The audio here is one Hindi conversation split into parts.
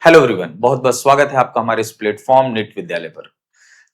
हेलो एवरीवन, बहुत बहुत स्वागत है आपका हमारे इस प्लेटफॉर्म निट विद्यालय पर।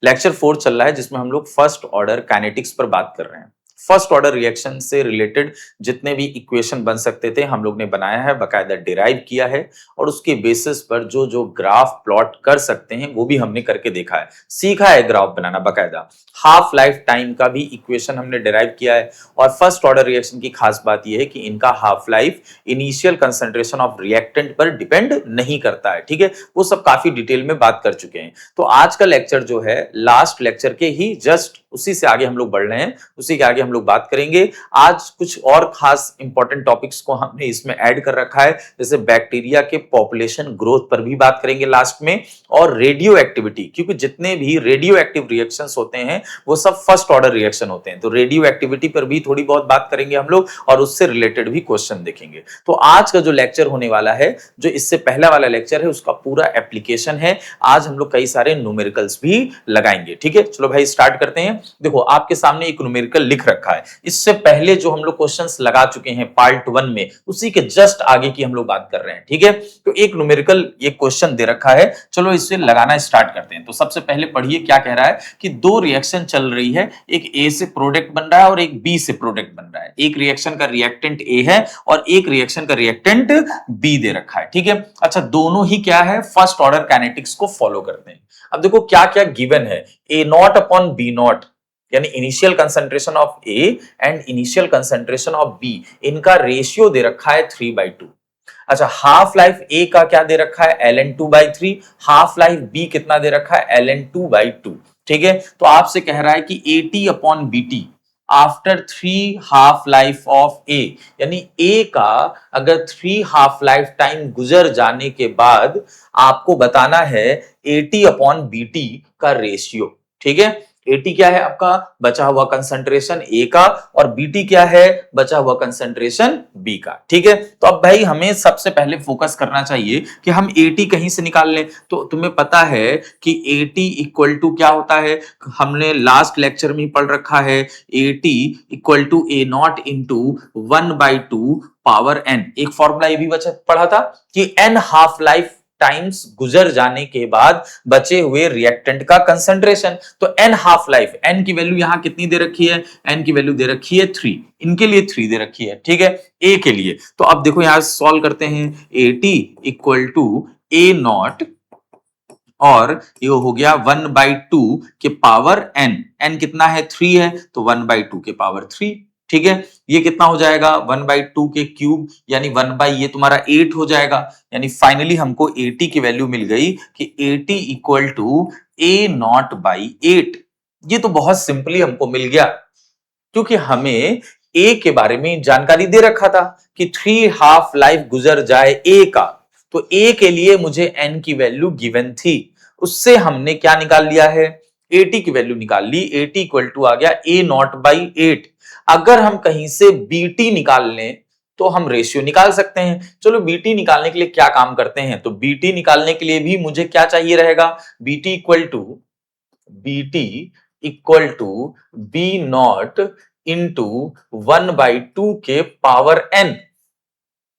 लेक्चर 4 चल रहा है जिसमें हम लोग फर्स्ट ऑर्डर काइनेटिक्स पर बात कर रहे हैं। फर्स्ट ऑर्डर रिएक्शन से रिलेटेड जितने भी इक्वेशन बन सकते थे हम लोग ने बनाया है, बकायदा डिराइव किया है और उसके बेसिस पर जो जो ग्राफ प्लॉट कर सकते हैं वो भी हमने करके देखा है, सीखा है ग्राफ बनाना बकायदा। हाफ लाइफ टाइम का भी इक्वेशन हमने डिराइव किया है और फर्स्ट ऑर्डर रिएक्शन की खास बात यह है कि इनका half life initial concentration of reactant पर डिपेंड नहीं करता है। ठीक है, वो सब काफी डिटेल में बात कर चुके हैं। तो आज का लेक्चर जो है लास्ट लेक्चर के ही जस्ट उसी से आगे हम लोग बढ़ रहे हैं, उसी के आगे हम लोग बात करेंगे। आज कुछ और खास इंपॉर्टेंट टॉपिक्स को हमने इसमें ऐड कर रखा है, जैसे बैक्टीरिया के पॉपुलेशन ग्रोथ पर भी बात करेंगे लास्ट में, और रेडियो एक्टिविटी, क्योंकि जितने भी रेडियो एक्टिव रिएक्शंस होते हैं वो सब फर्स्ट ऑर्डर रिएक्शन होते हैं। तो रेडियो एक्टिविटी पर भी थोड़ी बहुत बात करेंगे हम लोग और उससे रिलेटेड भी क्वेश्चन देखेंगे। तो आज का जो लेक्चर होने वाला है, जो इससे पहला वाला लेक्चर है, उसका पूरा एप्लीकेशन है। आज हम लोग कई सारे न्यूमेरिकल्स भी लगाएंगे। ठीक है, चलो भाई स्टार्ट करते हैं। देखो आपके सामने एक न्यूमेरिकल लिख रखा है, इससे पहले जो हम लोग क्वेश्चंस लगा चुके हैं पार्ट 1 में, उसी के जस्ट आगे की हम लोग बात कर रहे हैं। ठीक है, तो एक न्यूमेरिकल ये क्वेश्चन दे रखा है, चलो इसे लगाना स्टार्ट करते हैं। तो सबसे पहले पढ़िए क्या कह रहा है कि दो रिएक्शन चल रही है, एक ए से प्रोडक्ट बन रहा है और एक बी से प्रोडक्ट बन रहा है। एक रिएक्शन का रिएक्टेंट ए है और एक रिएक्शन का रिएक्टेंट बी दे रखा है। ठीक है, अच्छा दोनों ही क्या है, फर्स्ट ऑर्डर काइनेटिक्स को फॉलो करते हैं। अब देखो क्या क्या गिवन है, A naught upon B naught, यानी initial concentration of A and initial concentration of B, इनका रेशियो दे रखा है 3/2। अच्छा हाफ लाइफ ए का क्या दे रखा है, ln2/3, हाफ लाइफ बी कितना दे रखा है, ln2/2। ठीक है, तो आपसे कह रहा है कि AT upon BT after 3 half life of A, यानी ए का अगर 3 हाफ लाइफ टाइम गुजर जाने के बाद आपको बताना है AT अपॉन BT का रेशियो। ठीक है, एटी क्या है आपका, बचा हुआ कंसंट्रेशन ए का, और बीटी क्या है, बचा हुआ कंसंट्रेशन बी का। ठीक है, तो अब भाई हमें सबसे पहले फोकस करना चाहिए कि हम एटी कहीं से निकाल लें। तो तुम्हें पता है कि एटी इक्वल टू क्या होता है, हमने लास्ट लेक्चर में पढ़ रखा है, AT equal to A naught into 1/2 power N. एक फॉर्मूला ये भी पढ़ा था कि एन हाफ लाइफ टाइम्स गुजर जाने के बाद बचे हुए रिएक्टेंट का कंसंट्रेशन। तो एन हाफ लाइफ, एन की वैल्यू यहां कितनी दे रखी है, एन की वैल्यू दे रखी है 3, इनके लिए 3 दे रखी है। ठीक है, ए के लिए तो अब देखो यहां सॉल्व करते हैं, AT equal to A naught और ये हो गया 1/2 के पावर एन, एन कितना है 3 है, तो 1/2 के पावर 3। ठीक है, ये कितना हो जाएगा 1/2 के क्यूब, यानी 1 ये तुम्हारा 8 हो जाएगा। यानी फाइनली हमको 80 की वैल्यू मिल गई कि 80 equal to A not by 8। ये तो बहुत सिंपली हमको मिल गया, क्योंकि हमें ए के बारे में जानकारी दे रखा था कि 3 हाफ लाइफ गुजर जाए ए का, तो ए के लिए मुझे एन की वैल्यू गिवन थी, उससे हमने क्या निकाल लिया है, 80 की वैल्यू निकाल ली। 80 इक्वल टू आ गया ए नॉट बाई 8। अगर हम कहीं से बीटी निकाल लें तो हम रेशियो निकाल सकते हैं। चलो बीटी निकालने के लिए क्या काम करते हैं, तो बीटी निकालने के लिए भी मुझे क्या चाहिए रहेगा, BT equal to B naught into 1/2 के पावर एन,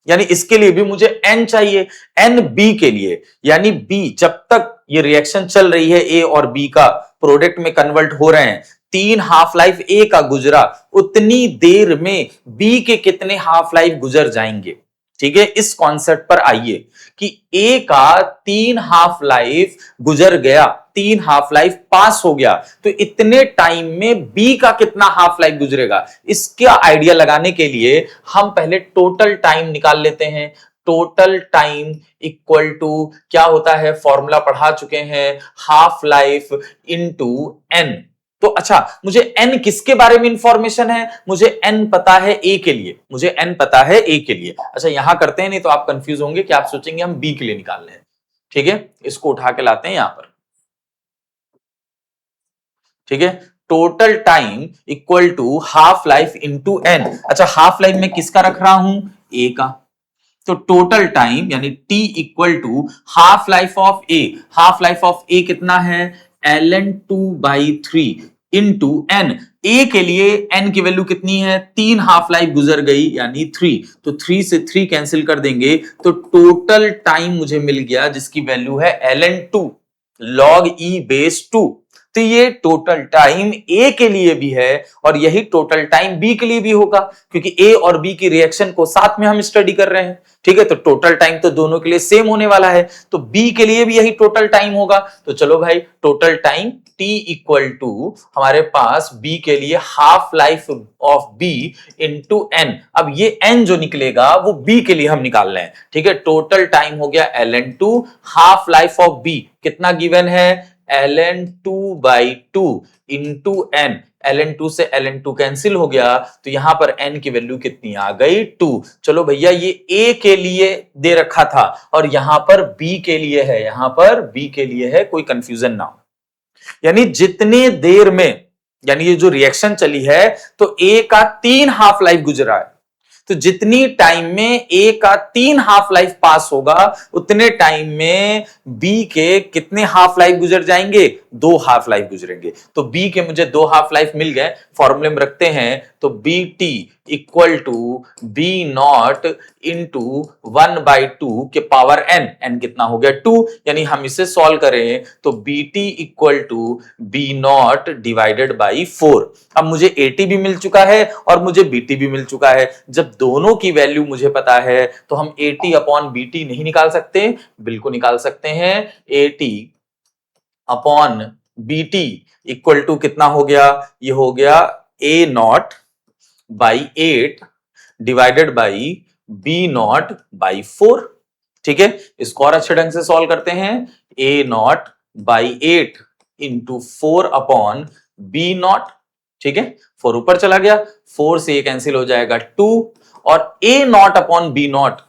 यानी इसके लिए भी मुझे एन चाहिए, एन बी के लिए, यानी बी जब तक ये रिएक्शन चल रही है ए और बी का प्रोडक्ट में कन्वर्ट हो रहे हैं, 3 हाफ लाइफ ए का गुजरा, उतनी देर में बी के कितने हाफ लाइफ गुजर जाएंगे। ठीक है, इस कॉन्सेप्ट पर आइए कि ए का 3 हाफ लाइफ गुजर गया, 3 हाफ लाइफ पास हो गया, तो इतने टाइम में बी का कितना हाफ लाइफ गुजरेगा, इसका आइडिया लगाने के लिए हम पहले टोटल टाइम निकाल लेते हैं। टोटल टाइम इक्वल टू क्या होता है, फॉर्मूला पढ़ा चुके हैं, हाफ लाइफ इनटू एन। तो अच्छा मुझे n किसके बारे में इंफॉर्मेशन है, मुझे n पता है a के लिए, मुझे n पता है a के लिए। अच्छा यहां करते हैं, नहीं तो आप कंफ्यूज होंगे कि आप सोचेंगे हम b के लिए निकाल रहे हैं। ठीक है, इसको उठा के लाते हैं यहां पर। ठीक है, total time equal to half life into n। अच्छा हाफ लाइफ में किसका रख रहा हूं, a का, तो टोटल टाइम यानी t equal to half life of a, half life of a कितना है ln2/3, इनटू एन। ए के लिए एन की वैल्यू कितनी है, 3 हाफ लाइफ गुजर गई यानी 3, तो 3 से 3 कैंसिल कर देंगे तो टोटल टाइम मुझे मिल गया जिसकी वैल्यू है ln2 log e बेस 2। तो ये टोटल टाइम ए के लिए भी है और यही टोटल टाइम बी के लिए भी होगा, क्योंकि ए और बी की रिएक्शन को साथ में हम स्टडी कर रहे हैं। ठीक है, तो टोटल टाइम तो दोनों के लिए सेम होने वाला है, तो बी के लिए भी यही टोटल टाइम होगा। तो चलो भाई, total time T equal to हमारे पास B के लिए half life of B into N. अब ये n जो निकलेगा वो B के लिए हम निकाल रहे हैं। ठीक है, टोटल टाइम हो गया ln2, half life of B कितना गिवन है, ln2/2 इंटू एन। ln2 से ln2 कैंसिल हो गया, तो यहां पर n की वैल्यू कितनी आ गई, 2। चलो भैया, ये a के लिए दे रखा था और यहां पर b के लिए है, यहां पर b के लिए है, कोई कंफ्यूजन ना हो। यानी जितने देर में, यानी ये जो रिएक्शन चली है तो ए का 3 हाफ लाइफ गुजरा है, तो जितनी टाइम में ए का 3 हाफ लाइफ पास होगा उतने टाइम में बी के कितने हाफ लाइफ गुजर जाएंगे, 2 हाफ लाइफ गुजरेंगे। तो बी के मुझे 2 हाफ लाइफ मिल गए, फॉर्मूले में रखते हैं तो B T equal to B naught into 1/2 के पावर एन। एन कितना हो गया, 2, यानी हम इसे सॉल्व करें तो B T equal to B naught divided by 4। अब मुझे एटी भी मिल चुका है और मुझे बीटी भी मिल चुका है। जब दोनों की वैल्यू मुझे पता है तो हम एटी अपॉन बीटी नहीं निकाल सकते, बिल्कुल निकाल सकते हैं। AT upon BT equal to कितना हो गया, ये हो गया A not by 8 divided by B not by 4। ठीक है, इसको और अच्छे ढंग से सॉल्व करते हैं। A not by 8 into 4 upon B not. ठीक है, 4 ऊपर चला गया, 4 से ये कैंसिल हो जाएगा 2 और ए नॉट अपॉन बी नॉट,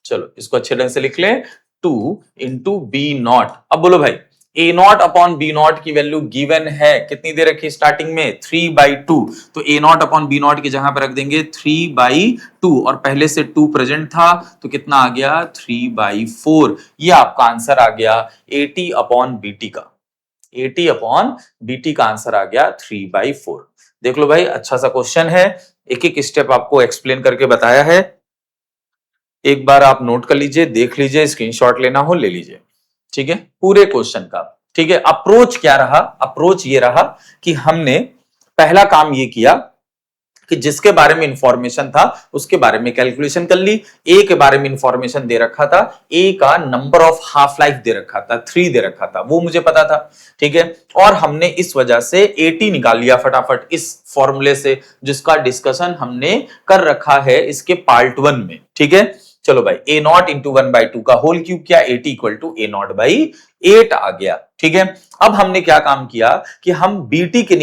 चलो इसको अच्छे ढंग से लिख लें, 2 इंटू बी नॉट। अब बोलो भाई, ए नॉट अपॉन बी नॉट की वैल्यू गिवन है, कितनी दे रखी स्टार्टिंग में, 3/2। तो ए नॉट अपॉन बी नॉट की जगह पर रख देंगे 3/2 और पहले से 2 प्रेजेंट था तो कितना आ गया, 3/4। ये आपका आंसर आ गया 80 अपॉन बीटी का, 80 अपॉन बीटी का आंसर आ गया 3/4। देख लो भाई, अच्छा सा क्वेश्चन है, एक एक स्टेप आपको एक्सप्लेन करके बताया है। एक बार आप नोट कर लीजिए, देख लीजिए, स्क्रीनशॉट लेना हो ले लीजिए। ठीक है, पूरे क्वेश्चन का। ठीक है, अप्रोच क्या रहा, अप्रोच ये रहा कि हमने पहला काम ये किया कि जिसके बारे में इंफॉर्मेशन था उसके बारे में कैलकुलेशन कर ली। ए के बारे में इंफॉर्मेशन दे रखा था, ए का नंबर ऑफ हाफ लाइफ दे रखा था, 3 दे रखा था, वो मुझे पता था। ठीक है, और हमने इस वजह से 80 निकाल लिया फटाफट इस फॉर्मूले से, जिसका डिस्कशन हमने कर रखा है इसके पार्ट 1 में। ठीक है, चलो भाई, ए नॉट इंटू 1/2 का होल क्यूब किया, 80 equal to A not by 8 आ गया। ठीक है, अब हमने क्या काम किया कि हम बीटी के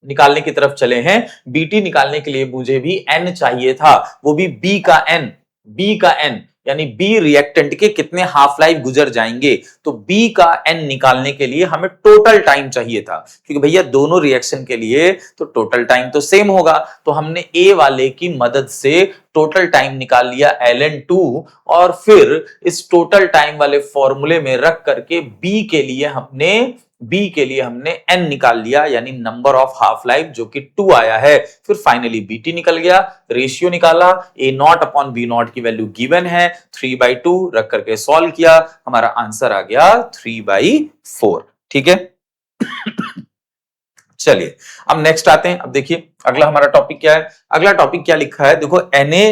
निकालने की तरफ चले हैं। बीटी निकालने के लिए मुझे भी एन चाहिए था, वो भी बी का एन, बी का एन यानी बी रिएक्टेंट के कितने हाफ लाइफ गुजर जाएंगे। तो बी का एन निकालने के लिए हमें टोटल टाइम चाहिए था, क्योंकि भैया दोनों रिएक्शन के लिए तो टोटल टाइम तो सेम होगा। तो हमने ए वाले की मदद से टोटल टाइम निकाल लिया ln2 और फिर इस टोटल टाइम वाले फॉर्मूले में रख करके बी के लिए हमने n निकाल लिया, यानी नंबर ऑफ हाफ लाइफ जो कि 2 आया है। फिर फाइनली बीटी निकल गया, रेशियो निकाला, ए नॉट अपॉन बी नॉट की वैल्यू गिवन है 3/2, रख करके सॉल्व किया, हमारा आंसर आ गया 3/4। ठीक है चलिए अब नेक्स्ट आते हैं। अब देखिए अगला हमारा टॉपिक क्या है, अगला टॉपिक क्या लिखा है, देखो Na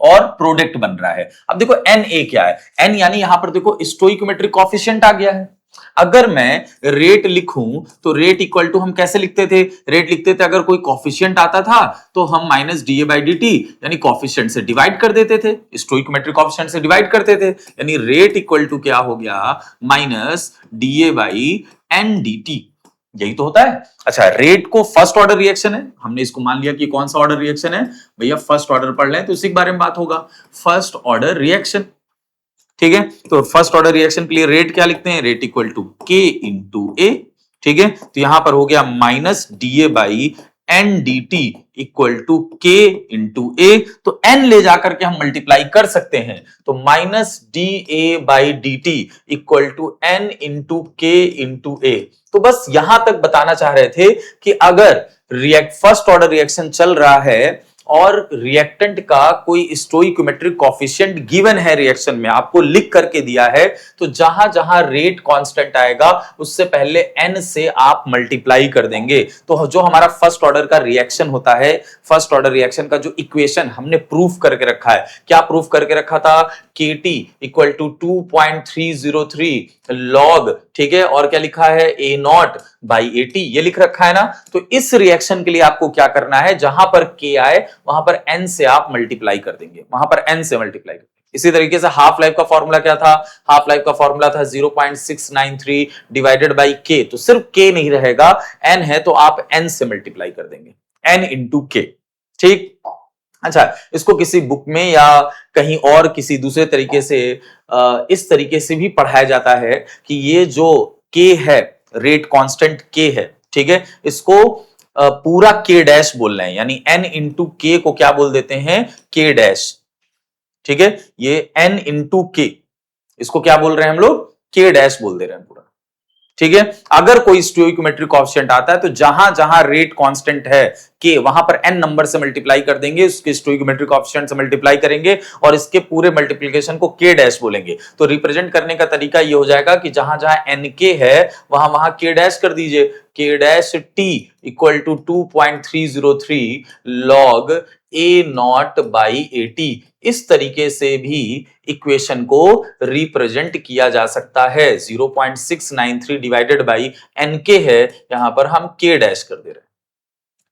और प्रोडक्ट बन रहा है। अब देखो Na क्या है, n यानी यहां पर देखो स्टोइकोमेट्रिक कोएफिशिएंट आ गया है। अगर मैं रेट लिखूं तो रेट इक्वल टू हम कैसे लिखते थे, रेट लिखते थे अगर कोई कोएफिशिएंट आता था तो हम माइनस da/dt यानी कोएफिशिएंट से डिवाइड कर देते थे, स्टोइकोमेट्रिक कोएफिशिएंट से डिवाइड करते थे, यानी रेट इक्वल टू क्या हो गया, माइनस da/ndt। यही तो होता है। अच्छा, रेट को फर्स्ट ऑर्डर रिएक्शन है, हमने इसको मान लिया कि कौन सा ऑर्डर रिएक्शन है भैया, फर्स्ट ऑर्डर पढ़ लें तो इसी के बारे में बात होगा, फर्स्ट ऑर्डर रिएक्शन। ठीक है, तो फर्स्ट ऑर्डर रिएक्शन के लिए रेट क्या लिखते हैं, rate equal to K into A. ठीक है, तो यहां पर हो गया minus da/ndt N D T equal to K into A. तो एन ले जाकर के हम मल्टीप्लाई कर सकते हैं, तो minus D A by D T equal to N into K into A. तो बस यहां तक बताना चाह रहे थे कि अगर फर्स्ट ऑर्डर रिएक्शन चल रहा है और रिएक्टेंट का कोई स्टोइकोमेट्रिक कोफिशिएंट गिवन है रिएक्शन में, आपको लिख करके दिया है, तो जहां जहां रेट कांस्टेंट आएगा उससे पहले n से आप मल्टीप्लाई कर देंगे। तो जो हमारा फर्स्ट ऑर्डर का रिएक्शन होता है, फर्स्ट ऑर्डर रिएक्शन का जो इक्वेशन हमने प्रूफ करके रखा है, क्या प्रूफ करके रखा था? Kt इक्वल टू 2.303 लॉग, ठीक है, और क्या लिखा है? A नॉट बाई AT, ये लिख रखा है ना। तो इस रिएक्शन के लिए आपको क्या करना है, जहां पर K आए वहां पर n से आप मल्टीप्लाई कर देंगे, वहां पर n से मल्टीप्लाई कर देंगे। इसी तरीके से हाफ लाइफ का फॉर्मूला क्या था? हाफ लाइफ का फॉर्मूला था 0.693 डिवाइडेड बाई K। तो सिर्फ K नहीं रहेगा, n है, तो आप n से मल्टीप्लाई कर देंगे, n इंटू K, ठीक। अच्छा, इसको किसी बुक में या कहीं और किसी दूसरे तरीके से इस तरीके से भी पढ़ाया जाता है कि ये जो K है, रेट कांस्टेंट K है, ठीक है, इसको पूरा K डैश बोल रहे हैं, यानी n इंटू K को क्या बोल देते हैं? K डैश, ठीक है, ये n इंटू K, इसको क्या बोल रहे हैं हम लोग? K डैश बोल दे रहे हैं पूरा, ठीक है। अगर कोई स्टोइकोमेट्रिक कोएफिशिएंट आता है तो जहां जहां रेट कांस्टेंट है K, वहां पर n नंबर से मल्टीप्लाई कर देंगे, उसके स्टोइकोमेट्रिक कोएफिशिएंट से मल्टीप्लाई करेंगे और इसके पूरे मल्टीप्लिकेशन को K डैश बोलेंगे। तो रिप्रेजेंट करने का तरीका ये हो जाएगा कि जहां जहां nk है वहां वहां K डैश कर दीजिए, K dash t equal to 2.303 log A नॉट बाई AT। इस तरीके से भी इक्वेशन को रिप्रेजेंट किया जा सकता है। 0.693 डिवाइडेड बाई nk है, यहां पर हम K डैश कर दे रहे हैं,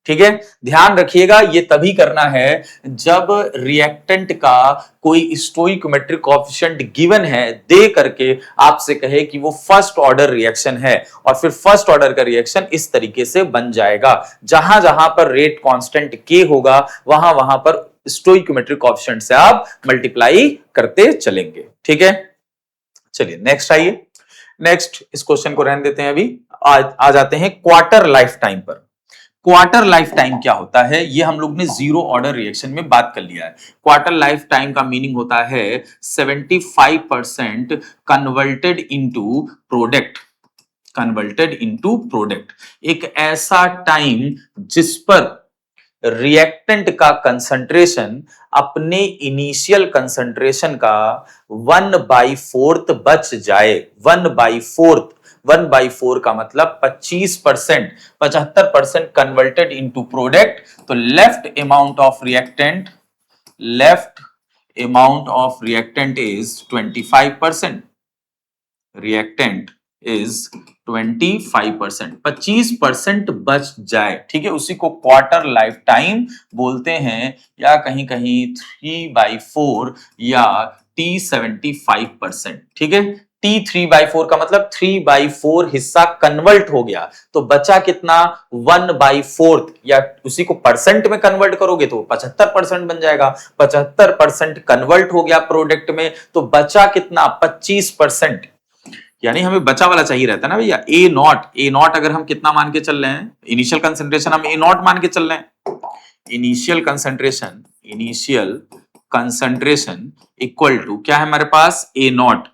ठीक है। ध्यान रखिएगा, ये तभी करना है जब रिएक्टेंट का कोई स्टोइकोमेट्रिक कोएफिशिएंट गिवन है, दे करके आपसे कहे कि वो फर्स्ट ऑर्डर रिएक्शन है, और फिर फर्स्ट ऑर्डर का रिएक्शन इस तरीके से बन जाएगा। जहां जहां पर रेट कांस्टेंट K होगा वहां वहां पर स्टोइकोमेट्रिक कोएफिशिएंट से आप मल्टीप्लाई करते चलेंगे, ठीक है। चलिए नेक्स्ट आइए। नेक्स्ट इस क्वेश्चन को रहने देते हैं, अभी आ जाते हैं क्वार्टर लाइफ टाइम पर। क्वार्टर लाइफ टाइम क्या होता है, ये हम लोग ने जीरो ऑर्डर रिएक्शन में बात कर लिया है। क्वार्टर लाइफ टाइम का मीनिंग होता है 75% converted into product, converted into product. एक ऐसा टाइम जिस पर रिएक्टेंट का कंसंट्रेशन अपने इनिशियल कंसंट्रेशन का 1/4 बच जाए। 1/4, 1/4 का मतलब 25%, 75% कन्वर्टेड इनटू प्रोडक्ट। तो left amount of reactant, left amount of reactant is 25%, reactant is 25%, 25% बच जाए, ठीक है, उसी को क्वार्टर लाइफ टाइम बोलते हैं, या कहीं कहीं 3/4 या T75%, ठीक है। T3/4 का मतलब 3/4 हिस्सा कन्वर्ट हो गया, तो बचा कितना? 1/4, या उसी को परसेंट में कन्वर्ट करोगे तो 75% बन जाएगा। 75% कन्वर्ट हो गया प्रोडक्ट में, तो बचा कितना? 25%। यानी हमें बचा वाला चाहिए रहता है ना भैया। ए नॉट अगर हम कितना मान के चल रहे हैं, इनिशियल कंसंट्रेशन हम ए नॉट मान के चल रहे हैं। इनिशियल कंसंट्रेशन इक्वल टू क्या है हमारे पास? ए नॉट,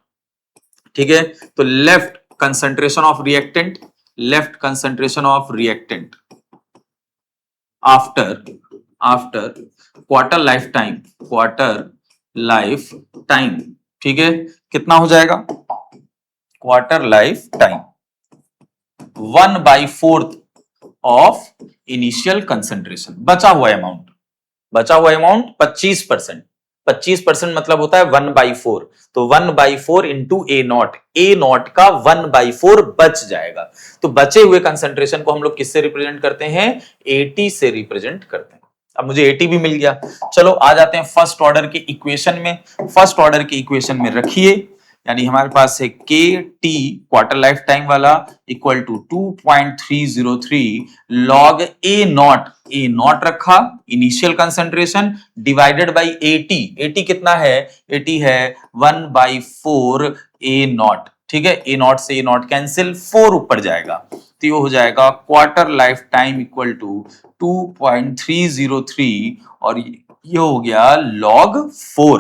ठीक है। तो left concentration of reactant, left concentration of reactant after quarter life time, quarter life time, ठीक है, कितना हो जाएगा? Quarter life time 1/4 of initial concentration. बचा हुआ अमाउंट 25%। 25% मतलब होता है 1/4, तो 1/4 इंटू ए नॉट का 1/4 बच जाएगा। तो बचे हुए कंसंट्रेशन को हम लोग किससे रिप्रेजेंट करते हैं? AT से रिप्रेजेंट करते हैं। अब मुझे AT भी मिल गया। चलो आ जाते हैं फर्स्ट ऑर्डर के इक्वेशन में। फर्स्ट ऑर्डर के इक्वेशन में रखिए, यानी हमारे पास है KT क्वार्टर लाइफ टाइम वाला equal to 2.303 log A not रखा initial concentration divided by AT। AT कितना है? AT है 1/4 ए नॉट, ठीक है, ए नॉट से ए नॉट कैंसिल, 4 ऊपर जाएगा तो ये हो जाएगा quarter life time equal to 2.303 और ये हो गया log 4।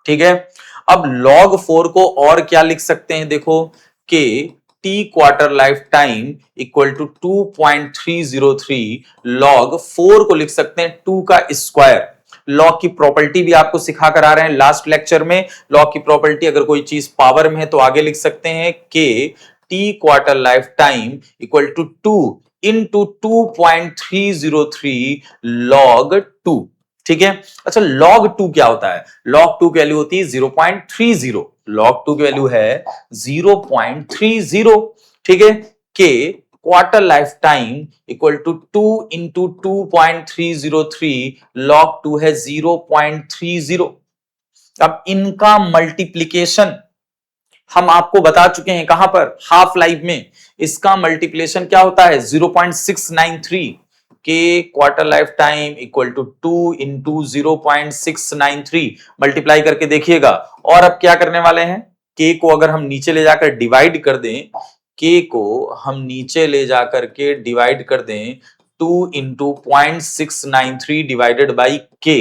ठीक है, अब log 4 को और क्या लिख सकते हैं, देखो कि T quarter life time equal to 2.303 log 4 को लिख सकते हैं 2 का स्क्वायर। लॉग की प्रॉपर्टी भी आपको सिखा कर आ रहे हैं लास्ट लेक्चर में। लॉग की प्रॉपर्टी अगर कोई चीज पावर में है तो आगे लिख सकते हैं कि T quarter life time equal to 2 into 2.303 log 2। ठीक है, अच्छा log 2 क्या होता है, log 2 की वैल्यू होती है 0.30, log 2 की वैल्यू है 0.30। ठीक है, के quarter life time equal to 2 into 2.303 log 2 है 0.30। अब इनका मल्टीप्लीकेशन हम आपको बता चुके हैं कहां पर, हाफ लाइफ में। इसका मल्टीप्लिकेशन क्या होता है 0.693 के quarter life time equal to 2 into 0.693 multiply करके देखिएगा। और अब क्या करने वाले हैं, के को अगर हम नीचे ले जाकर डिवाइड कर दें, के को हम नीचे ले जाकर के डिवाइड कर दें 2 इंटू 0.693 डिवाइडेड बाई के।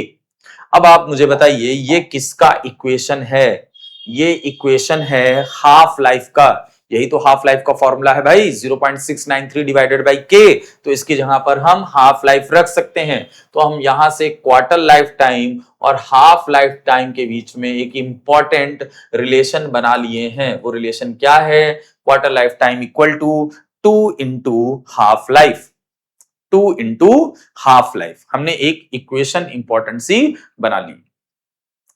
अब आप मुझे बताइए ये किसका इक्वेशन है, ये इक्वेशन है हाफ लाइफ का। यही तो हाफ लाइफ का फॉर्मूला है भाई, 0.693 डिवाइडेड बाई के। तो इसकी जगह पर हम हाफ लाइफ रख सकते हैं। तो हम यहां से क्वार्टर लाइफ टाइम और हाफ लाइफ टाइम के बीच में एक इंपॉर्टेंट रिलेशन बना लिए हैं। वो रिलेशन क्या है, quarter life time equal to 2 into half life, 2 into half life. हमने एक इक्वेशन इंपॉर्टेंट सी बना ली,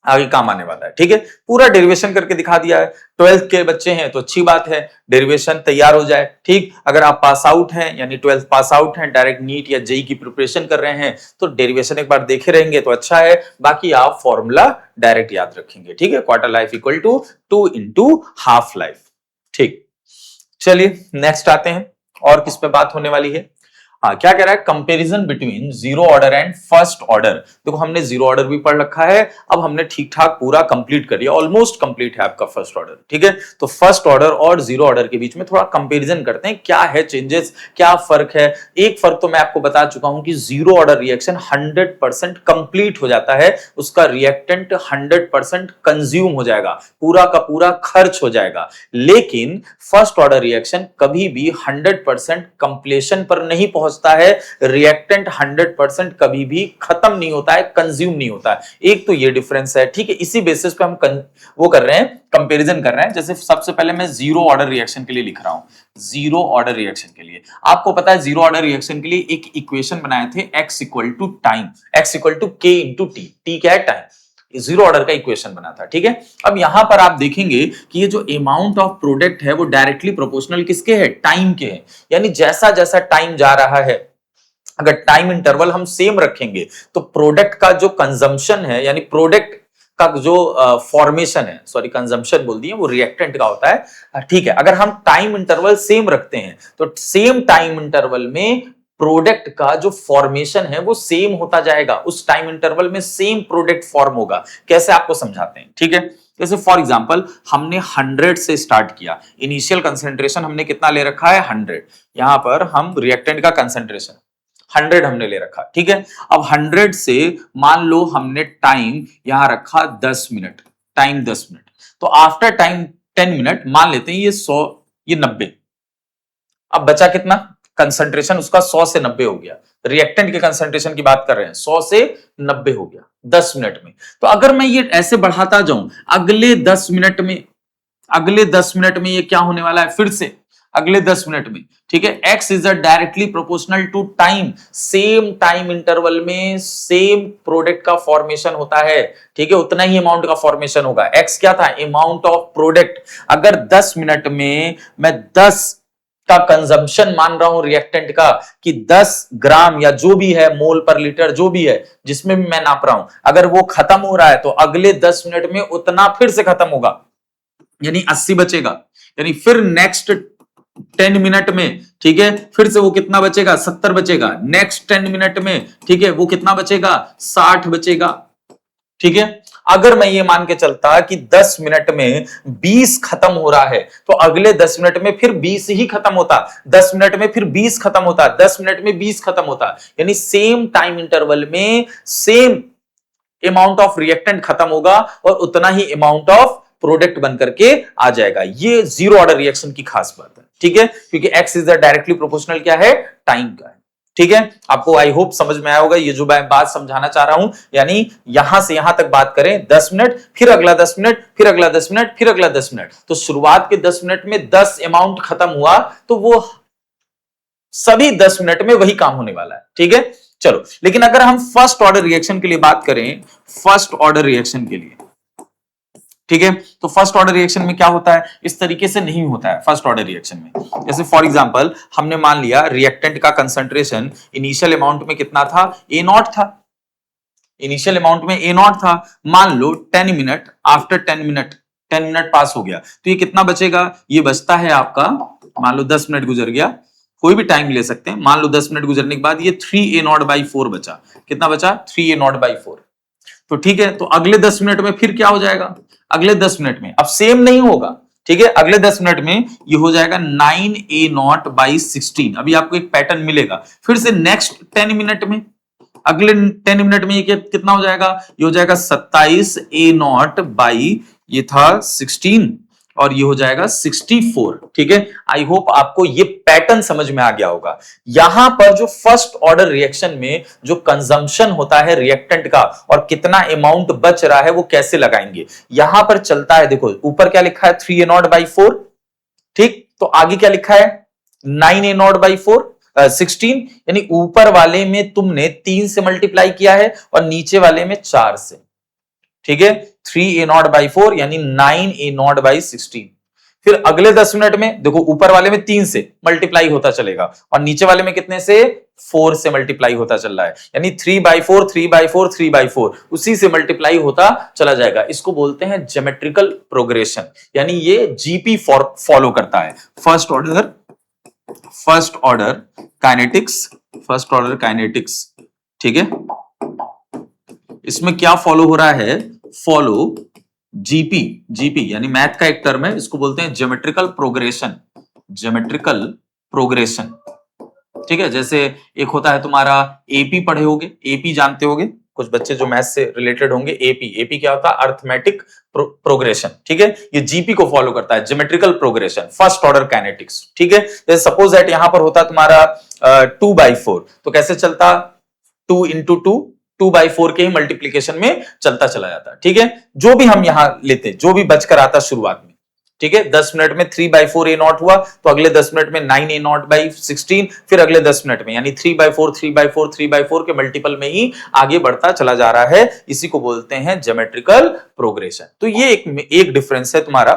आगे काम आने वाला है। ठीक है, पूरा डेरिवेशन करके दिखा दिया है। 12th के बच्चे हैं तो अच्छी बात है, डेरिवेशन तैयार हो जाए। ठीक, अगर आप पास आउट हैं यानी 12th पास आउट हैं, डायरेक्ट नीट या जेई की प्रिपरेशन कर रहे हैं तो डेरिवेशन एक बार देखे रहेंगे तो अच्छा है, बाकी आप फॉर्मूला डायरेक्ट याद रखेंगे। ठीक है, quarter life equal to 2 into half life. ठीक, चलिए नेक्स्ट आते हैं, और किस पे बात होने वाली है। हाँ, क्या कह रहा है, comparison between zero order and first order. देखो हमने जीरो ऑर्डर भी पढ़ रखा है, अब हमने ठीक ठाक पूरा कंप्लीट कर लिया, ऑलमोस्ट कंप्लीट है आपका फर्स्ट ऑर्डर। ठीक है, तो फर्स्ट ऑर्डर और जीरो ऑर्डर के बीच में थोड़ा कंपैरिजन करते हैं, क्या है चेंजेस, क्या फर्क है। एक फर्क तो मैं आपको बता चुका हूं कि जीरो ऑर्डर रिएक्शन 100% कंप्लीट हो जाता है, उसका रिएक्टेंट 100% कंज्यूम हो जाएगा, पूरा का पूरा खर्च हो जाएगा। लेकिन फर्स्ट ऑर्डर रिएक्शन कभी भी 100% कंप्लीशन पर नहीं पहुंचता है, रिएक्टेंट 100% कभी भी खत्म नहीं होता है, कंज्यूम नहीं होता है। एक तो ये डिफरेंस है। ठीक है, इसी बेसिस पे हम वो कर रहे हैं, कंपैरिजन कर रहे हैं। जैसे सबसे पहले मैं जीरो ऑर्डर रिएक्शन के लिए लिख रहा हूं, जीरो ऑर्डर रिएक्शन के लिए आपको पता है जीरो ऑर्डर रिएक्शन के लिए एक इक्वेशन बनाए थे, x equal to time, x equal to k into टी। टी क्या है, टाइम। जीरो ऑर्डर का इक्वेशन बना था। ठीक है, अब यहां पर आप देखेंगे कि ये जो अमाउंट ऑफ प्रोडक्ट है वो डायरेक्टली प्रोपोर्शनल किसके है, टाइम के है। यानी जैसा जैसा टाइम जा रहा है, अगर टाइम इंटरवल हम सेम रखेंगे तो प्रोडक्ट का जो कंजम्पशन है, यानी प्रोडक्ट का जो फॉर्मेशन है, सॉरी कंजम्पशन बोल दिए, वो रिएक्टेंट का होता है। ठीक है, अगर हम टाइम इंटरवल सेम रखते हैं तो सेम टाइम इंटरवल में प्रोडक्ट का जो फॉर्मेशन है वो सेम होता जाएगा, उस टाइम इंटरवल में सेम प्रोडक्ट फॉर्म होगा। कैसे आपको समझाते हैं। ठीक है, जैसे फॉर एग्जांपल हमने 100 से स्टार्ट किया, इनिशियल कंसंट्रेशन हमने कितना ले रखा है 100, यहां पर हम रिएक्टेंट का कंसंट्रेशन 100 हमने ले रखा। ठीक है, अब 100 से मान लो हमने टाइम यहां रखा 10 मिनट, टाइम 10 मिनट, तो आफ्टर टाइम 10 मिनट मान लेते हैं ये 100, ये 90। अब बचा कितना, कंसंट्रेशन उसका 100 से 90 हो गया। रिएक्टेंट के कंसंट्रेशन की बात कर रहे हैं, 100 से 90 हो गया 10 मिनट में। तो अगर मैं ये ऐसे बढ़ाता जाऊं, अगले 10 मिनट में, अगले 10 मिनट में ये क्या होने वाला है, फिर से अगले 10 मिनट में। ठीक है, x is directly proportional to time, same time interval में सेम प्रोडक्ट का फॉर्मेशन होता है। ठीक है, उतना ही अमाउंट का फॉर्मेशन होगा। x क्या था, अमाउंट ऑफ प्रोडक्ट। अगर 10 मिनट में मैं 10 का कंजम्पशन मान रहा हूं रिएक्टेंट का, कि 10 ग्राम या जो भी है मोल पर लीटर जो भी है जिसमें भी मैं नाप रहा हूं, अगर वो खत्म हो रहा है तो अगले 10 मिनट में उतना फिर से खत्म होगा, यानी 80 बचेगा। यानी फिर नेक्स्ट 10 मिनट में, ठीक है, फिर से वो कितना बचेगा, 70 बचेगा। नेक्स्ट 10 मिनट में, ठीक है, वो कितना बचेगा, 60 बचेगा। ठीक है, अगर मैं ये मान के चलता कि 10 मिनट में 20 खत्म हो रहा है तो अगले 10 मिनट में फिर 20 ही खत्म होता, 10 मिनट में फिर 20 खत्म होता, 10 मिनट में 20 खत्म होता, यानी सेम टाइम इंटरवल में सेम अमाउंट ऑफ रिएक्टेंट खत्म होगा और उतना ही अमाउंट ऑफ प्रोडक्ट बन करके आ जाएगा। ये जीरो ऑर्डर रिएक्शन की खास बात है, ठीक है, क्योंकि x is the directly proportional क्या है, टाइम का है। ठीक है, आपको आई होप समझ में आया होगा ये जो मैं बात समझाना चाह रहा हूं, यानी यहां से यहां तक बात करें 10 मिनट, फिर अगला 10 मिनट, फिर अगला 10 मिनट, फिर अगला 10 मिनट, तो शुरुआत के 10 मिनट में 10 अमाउंट खत्म हुआ तो वो सभी 10 मिनट में वही काम होने वाला है। ठीक है, चलो, लेकिन अगर हम फर्स्ट ऑर्डर रिएक्शन के लिए बात करें, फर्स्ट ऑर्डर रिएक्शन के लिए, ठीक है, तो फर्स्ट ऑर्डर रिएक्शन में क्या होता है, इस तरीके से नहीं होता है फर्स्ट ऑर्डर रिएक्शन में। जैसे फॉर एग्जांपल हमने मान लिया रिएक्टेंट का कंसंट्रेशन इनिशियल अमाउंट में कितना था, ए नॉट था, इनिशियल अमाउंट में ए नॉट था, मान लो 10 मिनट, आफ्टर 10 मिनट पास हो गया तो ये कितना बचेगा, ये बचता है आपका, मान लो 10 मिनट गुजर गया, कोई भी टाइम ले सकते हैं, मान लो 10 मिनट गुजरने के बाद ये 3a0/4 बचा, कितना बचा, 3a0/4। तो ठीक है, तो अगले 10 मिनट में फिर क्या हो जाएगा, अगले 10 मिनट में अब सेम नहीं होगा, ठीक है, अगले 10 मिनट में ये हो जाएगा 9a0/16। अभी आपको एक पैटर्न मिलेगा, फिर से नेक्स्ट 10 मिनट में, अगले 10 मिनट में ये कितना हो जाएगा, ये हो जाएगा 27a0 ये था 16 और ये हो जाएगा 64। ठीक है, आई होप आपको ये पैटर्न समझ में आ गया होगा। यहां पर जो फर्स्ट ऑर्डर रिएक्शन में जो कंजम्पशन होता है रिएक्टेंट का और कितना अमाउंट बच रहा है वो कैसे लगाएंगे, यहां पर चलता है, देखो ऊपर क्या लिखा है 3a0/4, ठीक, तो आगे क्या लिखा है 9a0/4 16, यानी ऊपर वाले में तुमने 3 से मल्टीप्लाई किया है और नीचे वाले में 4 से। ठीक है, 3a0/4 यानी 9a0/16। फिर अगले 10 मिनट में देखो ऊपर वाले में 3 से मल्टीप्लाई होता चलेगा और नीचे वाले में कितने से, 4 से मल्टीप्लाई होता चल रहा है, यानी 3/4 3/4 3/4 उसी से मल्टीप्लाई होता चला जाएगा। इसको बोलते हैं ज्योमेट्रिकल प्रोग्रेशन, यानी ये जीपी फॉलो करता है, फर्स्ट ऑर्डर काइनेटिक्स। ठीक है, इसमें क्या फॉलो हो रहा है, फॉलो जीपी यानी मैथ का एक टर्म है, इसको बोलते हैं ज्योमेट्रिकल प्रोग्रेशन। ठीक है, जैसे एक होता है तुम्हारा एपी, पढ़े होगे, एपी जानते होगे कुछ बच्चे जो मैथ से रिलेटेड होंगे, एपी क्या होता है, अर्थमेटिक प्रोग्रेशन। ठीक है, ये जीपी को फॉलो करता है, geometrical progression, first order kinetics. ठीक है, जैसे सपोज दैट यहां पर होता तुम्हारा 2/4, तो कैसे चलता, 2 into 2/4 के ही मल्टीप्लीकेशन में चलता चला जाता। ठीक है, जो भी हम यहां लेते, जो भी बचकर आता शुरुआत में, ठीक है, 10 मिनट में 3/4a0 हुआ तो अगले 10 मिनट में 9a0/16, फिर अगले 10 मिनट में यानी 3/4 के मल्टीपल में ही आगे बढ़ता चला जा रहा है, इसी को बोलते हैं ज्योमेट्रिकल प्रोग्रेशन। तो ये एक डिफरेंस है तुम्हारा,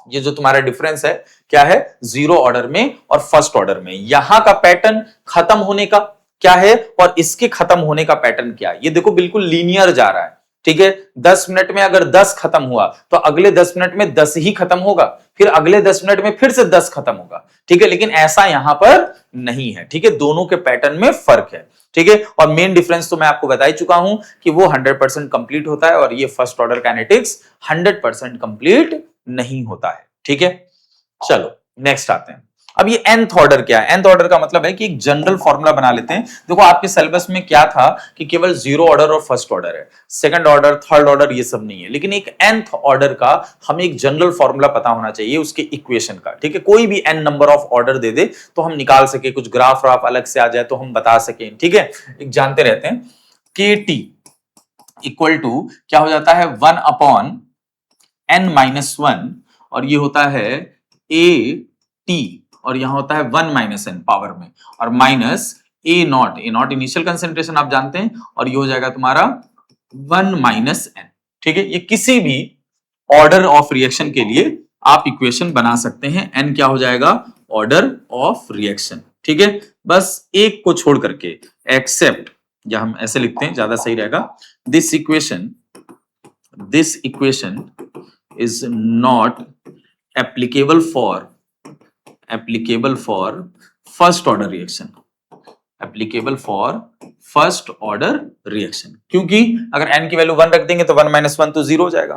ये जो तुम्हारा डिफरेंस है क्या है, जीरो ऑर्डर में और फर्स्ट ऑर्डर में। यहां का पैटर्न खत्म होने का क्या है और इसके खत्म होने का पैटर्न क्या है, ये देखो बिल्कुल लीनियर जा रहा है। ठीक है, 10 मिनट में अगर 10 खत्म हुआ तो अगले 10 मिनट में 10 ही खत्म होगा, फिर अगले 10 मिनट में फिर से 10 खत्म होगा। ठीक है, लेकिन ऐसा यहां पर नहीं है। ठीक है, दोनों के पैटर्न में फर्क है। ठीक है, और मेन डिफरेंस तो मैं आपको बता ही चुका हूं कि वो 100% कंप्लीट होता है और ये फर्स्ट ऑर्डर काइनेटिक्स 100% कंप्लीट नहीं होता है। ठीक है, चलो नेक्स्ट आते हैं। अब ये nth ऑर्डर क्या है, nth ऑर्डर का मतलब है कि एक जनरल फॉर्मूला बना लेते हैं। देखो आपके सिलेबस में क्या था कि केवल जीरो ऑर्डर और फर्स्ट ऑर्डर है, सेकंड ऑर्डर थर्ड ऑर्डर ये सब नहीं है, लेकिन एक nth ऑर्डर का हमें एक जनरल फॉर्मूला पता होना चाहिए उसके इक्वेशन का। ठीक है, कोई भी n नंबर ऑफ ऑर्डर दे दे तो हम निकाल सके, कुछ ग्राफ व्राफ अलग से आ जाए तो हम बता सके। ठीक है, एक जानते रहते हैं KT इक्वल टू क्या हो जाता है 1/n-1 और ये होता है AT और यहां होता है 1 - n पावर में और माइनस A0 इनिशियल कंसेंट्रेशन आप जानते हैं और ये हो जाएगा तुम्हारा 1 - n। ठीक है, ये किसी भी ऑर्डर ऑफ रिएक्शन के लिए आप इक्वेशन बना सकते हैं। n क्या हो जाएगा, ऑर्डर ऑफ रिएक्शन। ठीक है, बस एक को छोड़ करके, एक्सेप्ट, या हम ऐसे लिखते हैं ज्यादा सही रहेगा, this equation is not applicable for first order reaction, applicable for first order reaction, क्योंकि अगर n की वैल्यू 1 रख देंगे तो 1 - 1 तो 0 हो जाएगा।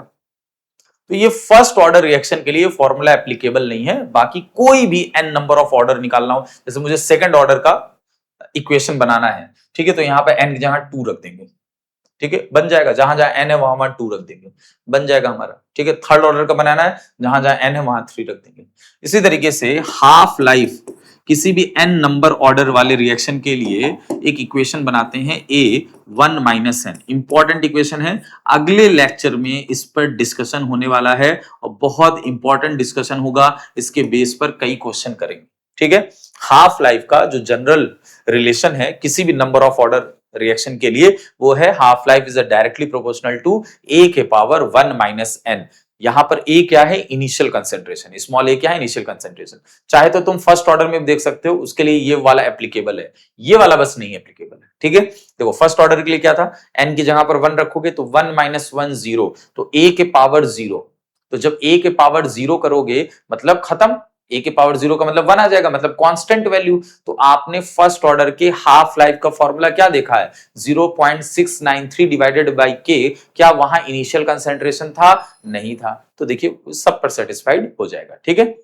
तो ये फर्स्ट ऑर्डर रिएक्शन के लिए फॉर्मूला एप्लीकेबल नहीं है। बाकी कोई भी n नंबर ऑफ ऑर्डर निकालना हो, जैसे मुझे सेकंड ऑर्डर का इक्वेशन बनाना है, ठीक है, तो यहां पे n की जगह 2 रख देंगे, ठीक है, बन जाएगा। जहां जहां n है वहां 2 रख देंगे, बन जाएगा हमारा, ठीक है। थर्ड ऑर्डर का बनाना है, जहां जहां n है वहां 3 रख देंगे। इसी तरीके से हाफ लाइफ किसी भी n नंबर ऑर्डर वाले रिएक्शन के लिए एक इक्वेशन बनाते हैं A1 - n। इंपॉर्टेंट इक्वेशन है, अगले लेक्चर में इस पर डिस्कशन होने वाला है और बहुत इंपॉर्टेंट डिस्कशन होगा। इसके बेस पर कई क्वेश्चन करेंगे, ठीक है। हाफ लाइफ का जो जनरल रिलेशन है किसी भी नंबर ऑफ ऑर्डर रिएक्शन के लिए, वो है half life is directly proportional to a के पावर 1 - n। यहां पर a क्या है? Initial concentration. स्मॉल a क्या है? Initial concentration. चाहे तो तुम फर्स्ट ऑर्डर में भी देख सकते हो, उसके लिए ये वाला एप्लीकेबल है, ये वाला बस नहीं एप्लीकेबल है, ठीक है। देखो फर्स्ट ऑर्डर के लिए क्या था, n की जगह पर 1 रखोगे तो 1 - 1 0, तो a के पावर 0। तो जब a के पावर 0 करोगे मतलब खत्म, a के पावर 0 का मतलब 1 आ जाएगा, मतलब कांस्टेंट वैल्यू। तो आपने फर्स्ट ऑर्डर के हाफ लाइफ का फॉर्मूला क्या देखा है? 0.693 डिवाइडेड बाई k। क्या वहां इनिशियल कंसेंट्रेशन था? नहीं था। तो देखिए सब पर सेटिस्फाइड हो जाएगा, ठीक है।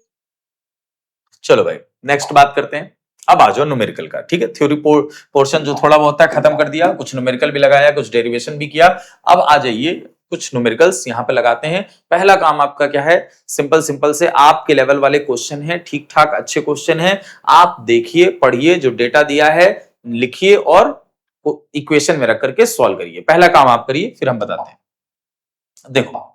चलो भाई नेक्स्ट बात करते हैं। अब आ जाओ न्यूमेरिकल का, ठीक है। थ्योरी पोर्शन जो थोड़ा बहुत है खत्म कर दिया, कुछ न्यूमेरिकल भी लगाया, कुछ डेरिवेशन भी किया। अब आ जाइए कुछ न्यूमेरिकल्स यहां पे लगाते हैं। पहला काम आपका क्या है? सिंपल सिंपल से आपके लेवल वाले क्वेश्चन है, ठीक ठाक अच्छे क्वेश्चन है। आप देखिए, पढ़िए, जो डेटा दिया है लिखिए और इक्वेशन में रख करके सॉल्व करिए। पहला काम आप करिए, फिर हम बताते हैं। देखो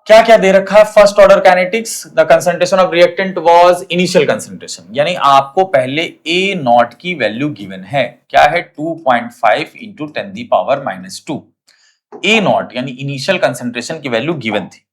क्या क्या दे रखा है। First order kinetics, the concentration of reactant was initial concentration, यानी आपको पहले ए नॉट की वैल्यू गिवन है, क्या है? 2.5 इंटू 10⁻²। ए नॉट यानी इनिशियल कंसंट्रेशन की वैल्यू गिवन थी।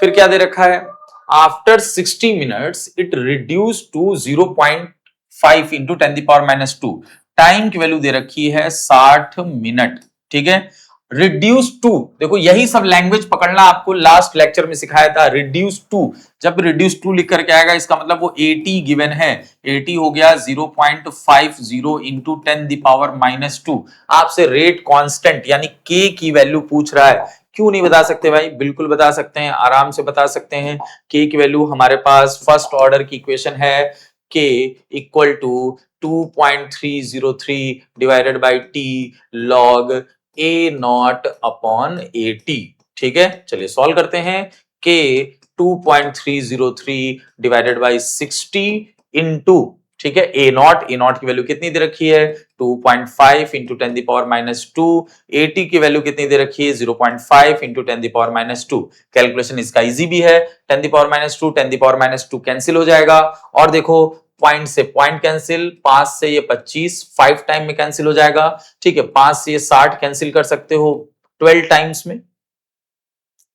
फिर क्या दे रखा है? After 60 minutes it reduce to 0.5 into 10⁻²। Time की वैल्यू दे रखी है 60 मिनट, ठीक है। रिड्यूस टू, देखो यही सब लैंग्वेज पकड़ना आपको लास्ट लेक्चर में सिखाया था। रिड्यूस टू, जब रिड्यूस टू लिख करके आएगा इसका मतलब वो 80 गिवन है। 80 हो गया 0.50 इंटू 10⁻²। आपसे रेट कांस्टेंट यानी के की वैल्यू पूछ रहा है। क्यों नहीं बता सकते भाई? बिल्कुल बता सकते हैं, आराम से बता सकते हैं। के की वैल्यू हमारे पास फर्स्ट ऑर्डर की इक्वेशन है, K equal to 2.303 divided by T log A naught upon 80, ठीक है। चलिए सॉल्व करते हैं। के 2.303 डिवाइडेड बाई 60 इंटू, ठीक है, ए नॉट की वैल्यू कितनी दे रखी है? 2.5 इंटू 10⁻²। 80 की वैल्यू कितनी दे रखी है? 0.5 इंटू 10⁻²। कैलकुलेशन इसका इजी भी है। 10⁻², कैंसिल हो जाएगा। और देखो पॉइंट से पॉइंट कैंसिल, 5 से ये 25, 5 टाइम में कैंसिल हो जाएगा, ठीक है। 5 से ये 60 कैंसिल कर सकते हो 12 टाइम्स में,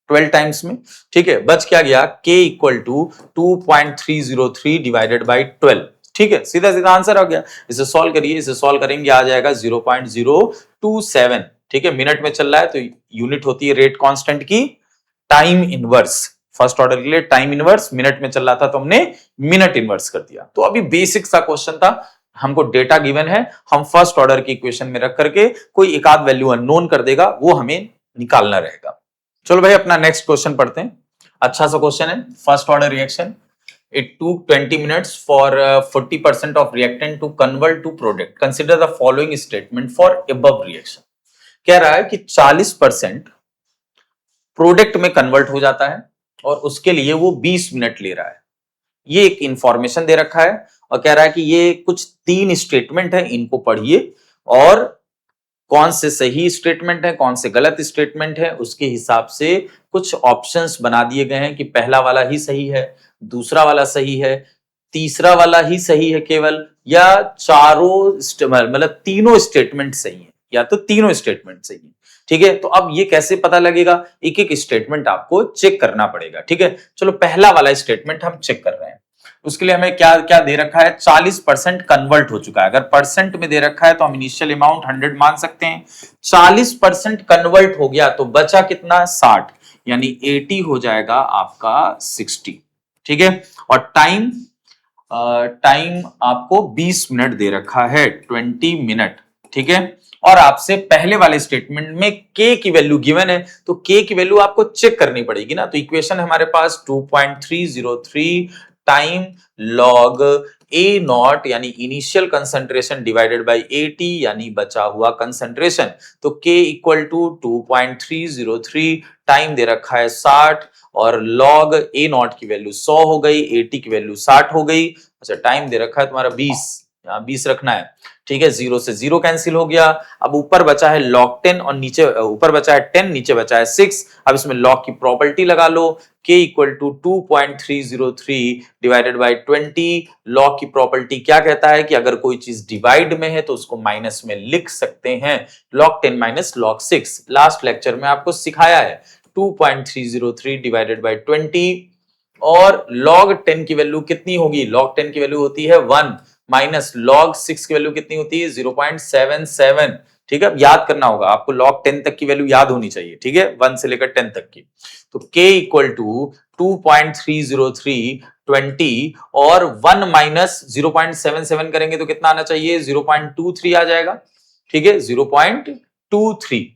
12 टाइम्स में, ठीक है। बच क्या गया? k equal to 2.303 divided by 12, ठीक है। सीधा सीधा आंसर आ गया। इसे सॉल्व करिए, इसे सॉल्व करेंगे आ जाएगा 0.027, ठीक है। मिनट में चल रहा है तो यूनिट होती है रेट कांस्टेंट की टाइम इनवर्स। फर्स्ट ऑर्डर के लिए टाइम इनवर्स, मिनट में चल रहा था तो हमने मिनट इनवर्स कर दिया। तो अभी बेसिक सा क्वेश्चन था, हमको डेटा गिवन है, हम फर्स्ट ऑर्डर की इक्वेशन में रख करके कोई एक आध वैल्यू अननोन कर देगा, वो हमें निकालना रहेगा। चलो भाई अपना नेक्स्ट क्वेश्चन पढ़ते हैं। अच्छा सा क्वेश्चन है, first order reaction. It took 20 minutes for 40% of reactant to convert to product. Consider the following statement for above reaction. कह रहा है कि 40% प्रोडक्ट में कन्वर्ट हो जाता है और उसके लिए वो 20 मिनट ले रहा है। ये एक इंफॉर्मेशन दे रखा है और कह रहा है कि ये कुछ 3 स्टेटमेंट है, इनको पढ़िए और कौन से सही स्टेटमेंट है, कौन से गलत स्टेटमेंट है, उसके हिसाब से कुछ ऑप्शंस बना दिए गए हैं कि पहला वाला ही सही है, दूसरा वाला सही है, तीसरा वाला ही सही है केवल, या चारों मतलब तीनों स्टेटमेंट सही है, या तो तीनों स्टेटमेंट सही है, ठीक है। तो अब ये कैसे पता लगेगा? एक एक स्टेटमेंट आपको चेक करना पड़ेगा, ठीक है। चलो पहला वाला स्टेटमेंट हम चेक कर रहे हैं। उसके लिए हमें क्या क्या दे रखा है? 40% कन्वर्ट हो चुका है। अगर परसेंट में दे रखा है तो हम इनिशियल अमाउंट 100 मान सकते हैं। 40% कन्वर्ट हो गया तो बचा कितना? 60, यानी 80 हो जाएगा आपका 60, ठीक है। और टाइम टाइम आपको 20 मिनट दे रखा है, 20 मिनट, ठीक है। और आपसे पहले वाले स्टेटमेंट में k की वैल्यू गिवन है, तो k की वैल्यू आपको चेक करनी पड़ेगी ना। तो इक्वेशन हमारे पास 2.303 टाइम लॉग ए नॉट यानी initial concentration divided by AT यानी बचा हुआ कंसंट्रेशन। तो k इक्वल टू 2.303 टाइम दे रखा है 60 और लॉग ए नॉट की वैल्यू 100 हो गई, AT की वैल्यू 60 हो गई। अच्छा, टाइम दे रखा है तुम्हारा 20, यहाँ 20 रखना है, ठीक है। 0 से 0 कैंसिल हो गया। अब ऊपर बचा है log 10 और नीचे ऊपर बचा है 10, नीचे बचा है 6। अब इसमें log की प्रॉपर्टी लगा लो, k equal to 2.303 divided by 20। log की प्रॉपर्टी क्या कहता है कि अगर कोई चीज डिवाइड में है तो उसको माइनस में लिख सकते हैं, log 10 minus log 6। Last lecture में आपको सिखाया है 2.303 डिवाइडेड बाय 20। और log 10 की वैल्यू कितनी होगी? log 10 की वैल्यू होती है 1 माइनस log 6 की वैल्यू कितनी होती है? 0.77। ठीक है, याद करना होगा आपको, log 10 तक की वैल्यू याद होनी चाहिए, ठीक है, 1 से लेकर 10 तक की। तो k इक्वल टू 2.303 20 और 1 माइनस 0.77 करेंगे तो कितना आना चाहिए? 0.23 आ जाएगा, ठीक है, 0.23।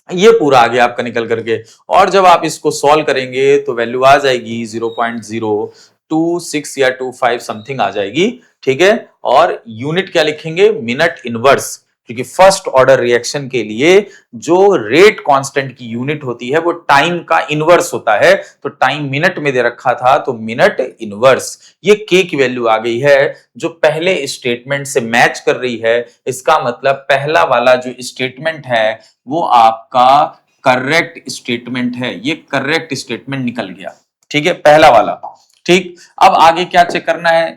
ये पूरा आ गया आपका निकल करके। और जब आप इसको सॉल्व करेंगे तो वैल्यू आ जाएगी 0.026 या 25 समथिंग आ जाएगी, ठीक है। और यूनिट क्या लिखेंगे? मिनट इनवर्स, क्योंकि फर्स्ट ऑर्डर रिएक्शन के लिए जो रेट कांस्टेंट की यूनिट होती है वो टाइम का इनवर्स होता है। तो टाइम मिनट में दे रखा था तो मिनट इनवर्स। ये k की वैल्यू आ गई है जो पहले स्टेटमेंट से मैच कर रही है। इसका मतलब पहला वाला जो स्टेटमेंट है वो आपका करेक्ट स्टेटमेंट है। ये करेक्ट स्टेटमेंट निकल गया, ठीक है, पहला वाला। ठीक, अब आगे क्या चेक करना है?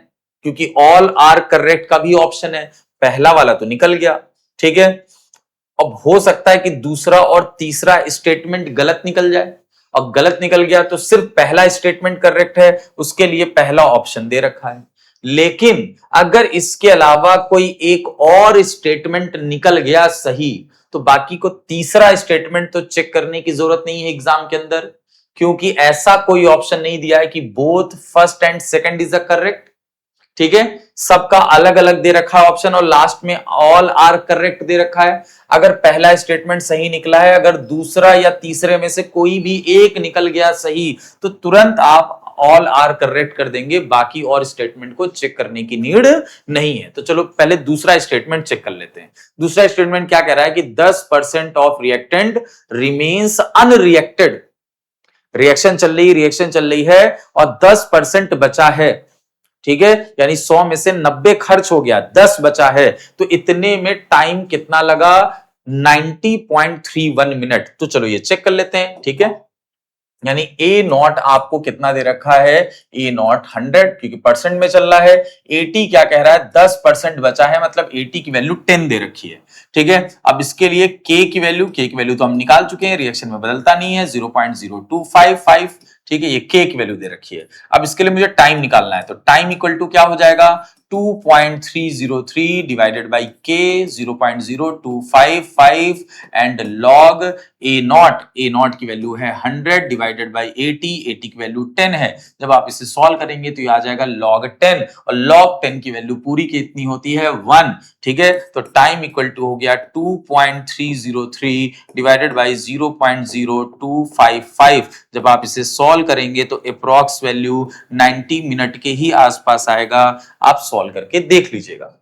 क्योंकि ऑल आर करेक्ट का भी ऑप्शन है, पहला वाला तो निकल गया, ठीक है। अब हो सकता है कि दूसरा और तीसरा स्टेटमेंट गलत निकल जाए, और गलत निकल गया तो सिर्फ पहला स्टेटमेंट करेक्ट है, उसके लिए पहला ऑप्शन दे रखा है। लेकिन अगर इसके अलावा कोई एक और स्टेटमेंट निकल गया सही, तो बाकी को तीसरा स्टेटमेंट तो चेक करने की जरूरत नहीं है एग्जाम के अंदर, क्योंकि ऐसा कोई ऑप्शन नहीं दिया है कि both first and second is a correct, ठीक है। सबका अलग अलग दे रखा है ऑप्शन और लास्ट में ऑल आर करेक्ट दे रखा है। अगर पहला स्टेटमेंट सही निकला है, अगर दूसरा या तीसरे में से कोई भी एक निकल गया सही, तो तुरंत आप ऑल आर करेक्ट कर देंगे, बाकी और स्टेटमेंट को चेक करने की नीड नहीं है। तो चलो पहले दूसरा स्टेटमेंट चेक कर लेते हैं। दूसरा स्टेटमेंट क्या कह रहा है कि 10% of reactant remains unreacted. Reaction चल रही है और 10% बचा है, ठीक है, यानी 100 में से 90 खर्च हो गया, 10 बचा है। तो इतने में टाइम कितना लगा? 90.31 मिनट। तो चलो ये चेक कर लेते हैं, ठीक है। यानी ए नॉट आपको कितना दे रखा है? ए नॉट 100, क्योंकि परसेंट में चल रहा है। 80 क्या कह रहा है? 10% बचा है, मतलब 80 की वैल्यू 10 दे रखी है, ठीक है। अब इसके लिए k की वैल्यू तो हम निकाल चुके हैं, रिएक्शन में बदलता नहीं है, 0.0255, ठीक है, ये k की वैल्यू दे रखी है। अब इसके लिए मुझे टाइम निकालना है, तो टाइम इक्वल टू क्या हो जाएगा? 2.303 divided by k 0.0255 and log A naught की वैल्यू है 100 डिवाइडेड बाई 80 की वैल्यू 10 है। जब आप इसे सॉल्व करेंगे तो ये आ जाएगा log 10, और log 10 की वैल्यू पूरी कितनी होती है? 1, ठीक है। तो टाइम इक्वल टू हो गया 2.303 डिवाइडेड बाई 0.0255। जब आप इसे सॉल्व करेंगे तो अप्रॉक्स वैल्यू 90 मिनट के ही आसपास आएगा। आप सॉल्व करके देख लीजिएगा।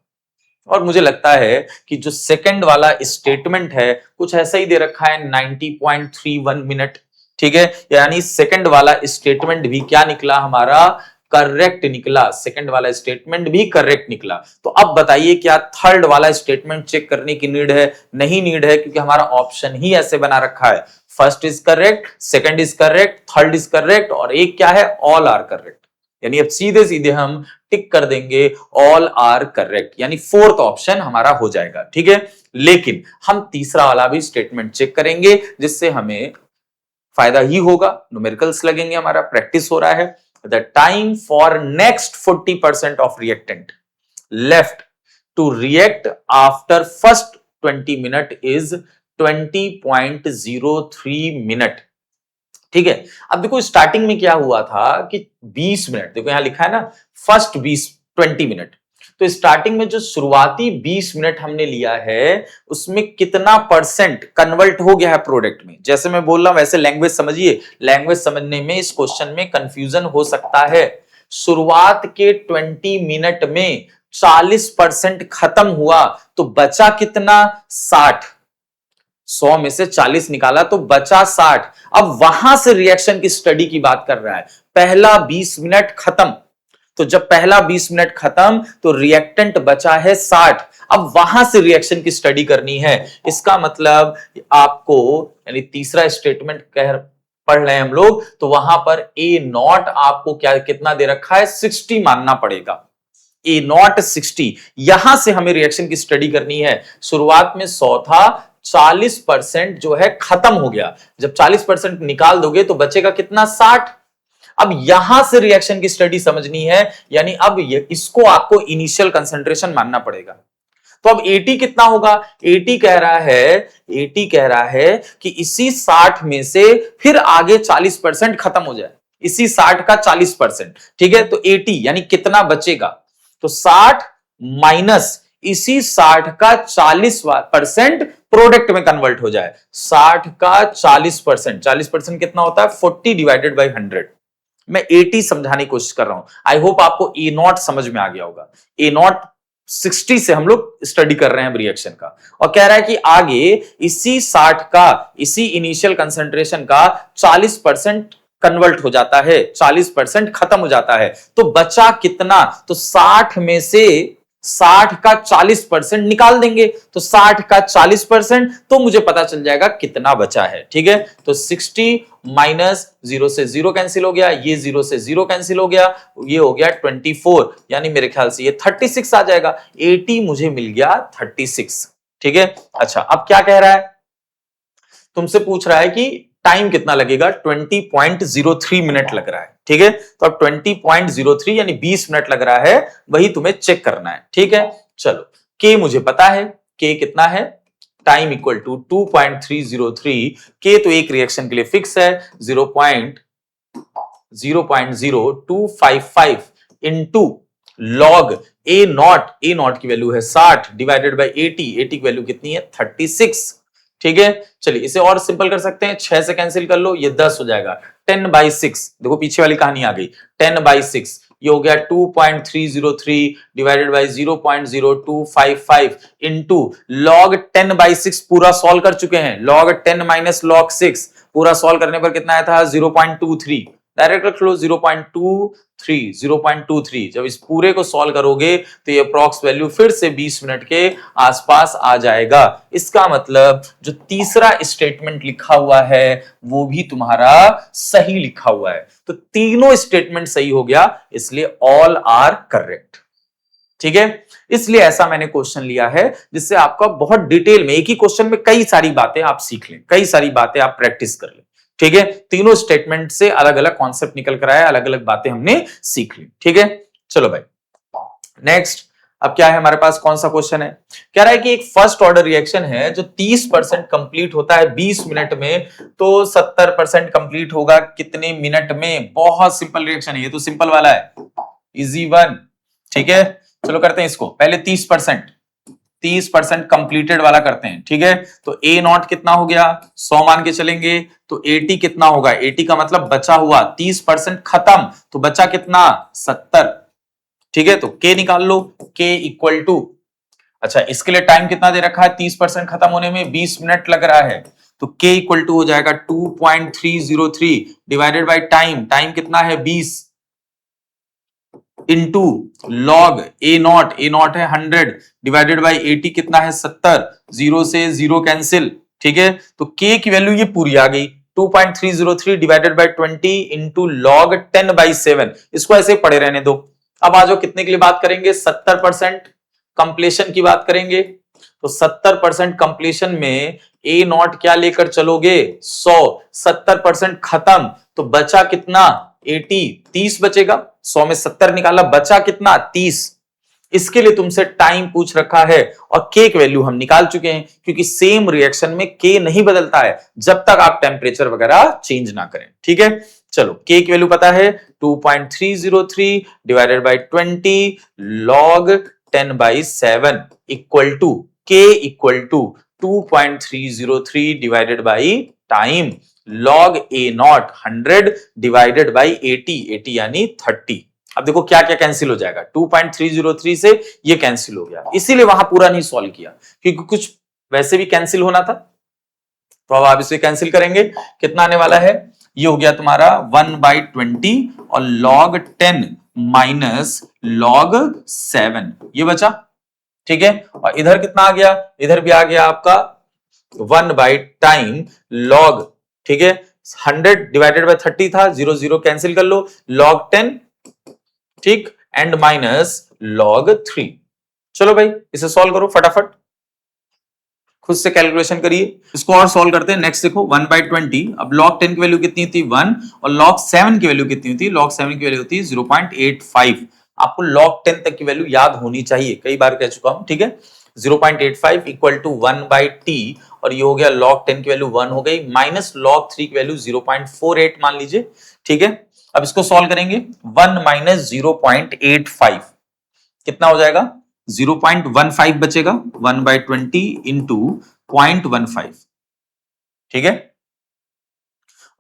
और मुझे लगता है कि जो सेकंड वाला स्टेटमेंट है कुछ ऐसा ही दे रखा है, 90.31 मिनट, ठीक है। यानी सेकंड वाला स्टेटमेंट भी क्या निकला हमारा? करेक्ट निकला। सेकंड वाला स्टेटमेंट भी करेक्ट निकला। तो अब बताइए क्या थर्ड वाला स्टेटमेंट चेक करने की नीड है? नहीं नीड है, क्योंकि हमारा ऑप्शन ही ऐसे बना रखा है, first is correct, second is correct, third is correct, और एक क्या है? All are correct. यानी अब सीधे सीधे हम टिक कर देंगे ऑल आर करेक्ट, यानी फोर्थ ऑप्शन हमारा हो जाएगा, ठीक है। लेकिन हम तीसरा वाला भी स्टेटमेंट चेक करेंगे, जिससे हमें फायदा ही होगा, न्यूमेरिकल्स लगेंगे, हमारा प्रैक्टिस हो रहा है। The time for next 40% of reactant left to react after first 20 minute is 20.03 minute. ठीक है। अब देखो स्टार्टिंग में क्या हुआ था कि 20 मिनट, देखो यहां लिखा है ना फर्स्ट 20 मिनट, तो स्टार्टिंग में जो शुरुआती 20 मिनट हमने लिया है उसमें कितना परसेंट कन्वर्ट हो गया है प्रोडक्ट में। जैसे मैं बोल रहा हूं वैसे लैंग्वेज समझिए, लैंग्वेज समझने में इस क्वेश्चन में कंफ्यूजन हो सकता है। शुरुआत के 20 मिनट में 40% खत्म हुआ तो बचा कितना, 60। 100 में से 40 निकाला तो बचा 60। अब वहां से रिएक्शन की स्टडी की बात कर रहा है। पहला 20 मिनट खत्म, तो जब पहला 20 मिनट खत्म तो रिएक्टेंट बचा है 60। अब वहां से रिएक्शन की स्टडी करनी है। इसका मतलब आपको यानी तीसरा स्टेटमेंट कह पढ़ रहे हैं हम लोग, तो वहां पर ए नॉट आपको क्या कितना दे रखा है, 60 मानना पड़ेगा। ए नॉट 60, यहां से हमें रिएक्शन की स्टडी करनी है। शुरुआत में 100 था, 40% जो है खत्म हो गया, जब 40% निकाल दोगे तो बचेगा कितना, 60। अब यहां से रिएक्शन की स्टडी समझनी है, यानी अब इसको आपको इनिशियल कंसंट्रेशन मानना पड़ेगा। तो अब 80 कितना होगा, 80 कह रहा है, 80 कह रहा है कि इसी 60 में से फिर आगे 40% खत्म हो जाए, इसी 60 का 40%। ठीक है, तो 80 यानी कितना बचेगा, तो 60 माइनस इसी 60 का 40% प्रोडक्ट में कन्वर्ट हो जाए। 60 का 40%, 40% कितना होता है, 40 डिवाइडेड बाई 100। मैं 80 समझाने की कोशिश कर रहा हूं। आई होप आपको ए नॉट समझ में आ गया होगा। ए नॉट 60 से हम लोग स्टडी कर रहे हैं रिएक्शन का, और कह रहा है कि आगे इसी 60 का, इसी इनिशियल कंसंट्रेशन का 40% कन्वर्ट हो जाता है, 40% खत्म हो जाता है, तो बचा कितना, तो 60 में से 60 का 40% निकाल देंगे, तो 60 का 40%, तो मुझे पता चल जाएगा कितना बचा है। ठीक है, तो 60 माइनस 0 से 0 कैंसिल हो गया, ये 0 से 0 कैंसिल हो गया, ये हो गया 24, यानी मेरे ख्याल से ये 36 आ जाएगा। 80 मुझे मिल गया 36। ठीक है, अच्छा अब क्या कह रहा है, तुमसे पूछ रहा है कि टाइम कितना लगेगा, 20.03 मिनट लग रहा है। ठीक है, तो अब 20.03 यानी 20 मिनट लग रहा है, वही तुम्हें चेक करना है। ठीक है, चलो के मुझे पता है, के कितना है, टाइम इक्वल टू 2.303। के तो एक रिएक्शन के लिए फिक्स है, 0.0255 into log A not, A naught की वैल्यू है 60 डिवाइडेड बाई 80, 80 की वैल्यू कितनी है, 36। ठीक है, चलिए इसे और सिंपल कर सकते हैं, 6 से कैंसिल कर लो, ये 10 हो जाएगा। 10/6, देखो पीछे वाली कहानी आ गई, 10/6 ये हो गया 2.303 डिवाइडेड बाई 0.0255 इंटू लॉग 10/6। पूरा सॉल्व कर चुके हैं, लॉग 10 माइनस लॉग 6 पूरा सॉल्व करने पर कितना आया था, 0.23। डायरेक्ट रख लो 0.23। जब इस पूरे को सॉल्व करोगे तो ये अप्रॉक्स वैल्यू फिर से 20 मिनट के आसपास आ जाएगा। इसका मतलब जो तीसरा स्टेटमेंट लिखा हुआ है वो भी तुम्हारा सही लिखा हुआ है, तो तीनों स्टेटमेंट सही हो गया, इसलिए ऑल आर करेक्ट। ठीक है, इसलिए ऐसा मैंने क्वेश्चन लिया है जिससे आपका बहुत डिटेल में, एक ही क्वेश्चन में कई सारी बातें आप सीख लें, कई सारी बातें आप प्रैक्टिस कर लें। ठीक है, तीनों स्टेटमेंट से अलग अलग कॉन्सेप्ट निकल कर आया, अलग अलग बातें हमने सीख ली। ठीक है, चलो भाई नेक्स्ट, अब क्या है हमारे पास, कौन सा क्वेश्चन है, कह रहा है कि एक फर्स्ट ऑर्डर रिएक्शन है जो 30% कंप्लीट होता है 20 मिनट में, तो 70% कंप्लीट होगा कितने मिनट में। बहुत सिंपल रिएक्शन है ये, तो सिंपल वाला है, इजी वन। ठीक है, चलो करते हैं इसको, पहले 30% कंप्लीटेड वाला करते हैं। ठीक है, तो ए नॉट कितना हो गया, 100 मान के चलेंगे, तो 80 कितना होगा, 80 का मतलब बचा हुआ, 30% खत्म तो बचा कितना, 70। ठीक है, तो के निकाल लो, के इक्वल टू, अच्छा इसके लिए टाइम कितना दे रखा है, 30% खत्म होने में 20 मिनट लग रहा है, तो के इक्वल टू हो जाएगा 2.303 डिवाइडेड बाई टाइम, टाइम कितना है 20, इंटू लॉग ए नॉट है 100 डिवाइडेड बाई 80 कितना है 70, 0 से 0 कैंसिल। ठीक है, तो के की वैल्यू ये पूरी आ गई, 2.303 डिवाइडेड बाई 20 इंटू लॉग 10/7। इसको ऐसे पढ़े रहने दो। अब आ जाओ कितने के लिए बात करेंगे, 70% कंप्लीशन की बात करेंगे, तो 70% कंप्लीशन में ए नॉट क्या लेकर चलोगे, 100, 70% खत्म तो बचा कितना, 80, 30 बचेगा, 100 में 70 निकाला, बचा कितना, 30। इसके लिए तुमसे टाइम पूछ रखा है और के की वैल्यू हम निकाल चुके हैं, क्योंकि सेम रिएक्शन में के नहीं बदलता है जब तक आप टेम्परेचर वगैरह चेंज ना करें। ठीक है, चलो के की वैल्यू पता है 2.303 divided by 20 log 10/7 equal to K equal to 2.303 divided by time log A not 100 divided by 80 यानी 30। अब देखो क्या क्या कैंसिल हो जाएगा, 2.303 से ये कैंसिल हो गया, इसीलिए वहां पूरा नहीं सॉल्व किया क्योंकि कुछ वैसे भी कैंसिल होना था। तो अब आप इसे कैंसिल करेंगे, कितना आने वाला है, ये हो गया तुम्हारा 1/20 और log 10 माइनस log 7 ये बचा। ठीक है, और इधर कितना आ गया, इधर भी आ गया आपका 1/टाइम log, ठीक है 100 डिवाइडेड बाय 30 था, 0 0 कैंसिल कर लो, log 10 ठीक एंड माइनस log 3। चलो भाई इसे सॉल्व करो फटाफट, खुद से कैलकुलेशन करिए, इसको और सॉल्व करते हैं। नेक्स्ट देखो 1/20, अब log 10 की वैल्यू कितनी थी 1 और log 7 की वैल्यू कितनी थी, log 7 की वैल्यू होती है 0.85। आपको log 10 तक की वैल्यू याद होनी चाहिए, कई बार कह चुका हूं। ठीक है, 0.85 इक्वल टू 1/t और ये हो गया log 10 की वैल्यू 1 हो गई, माइनस log 3 की वैल्यू 0.48 मान लीजिए। ठीक है, अब इसको सॉल्व करेंगे, 1 माइनस 0.85 कितना हो जाएगा, 0.15 बचेगा, 1/20 इंटू 0.15। ठीक है,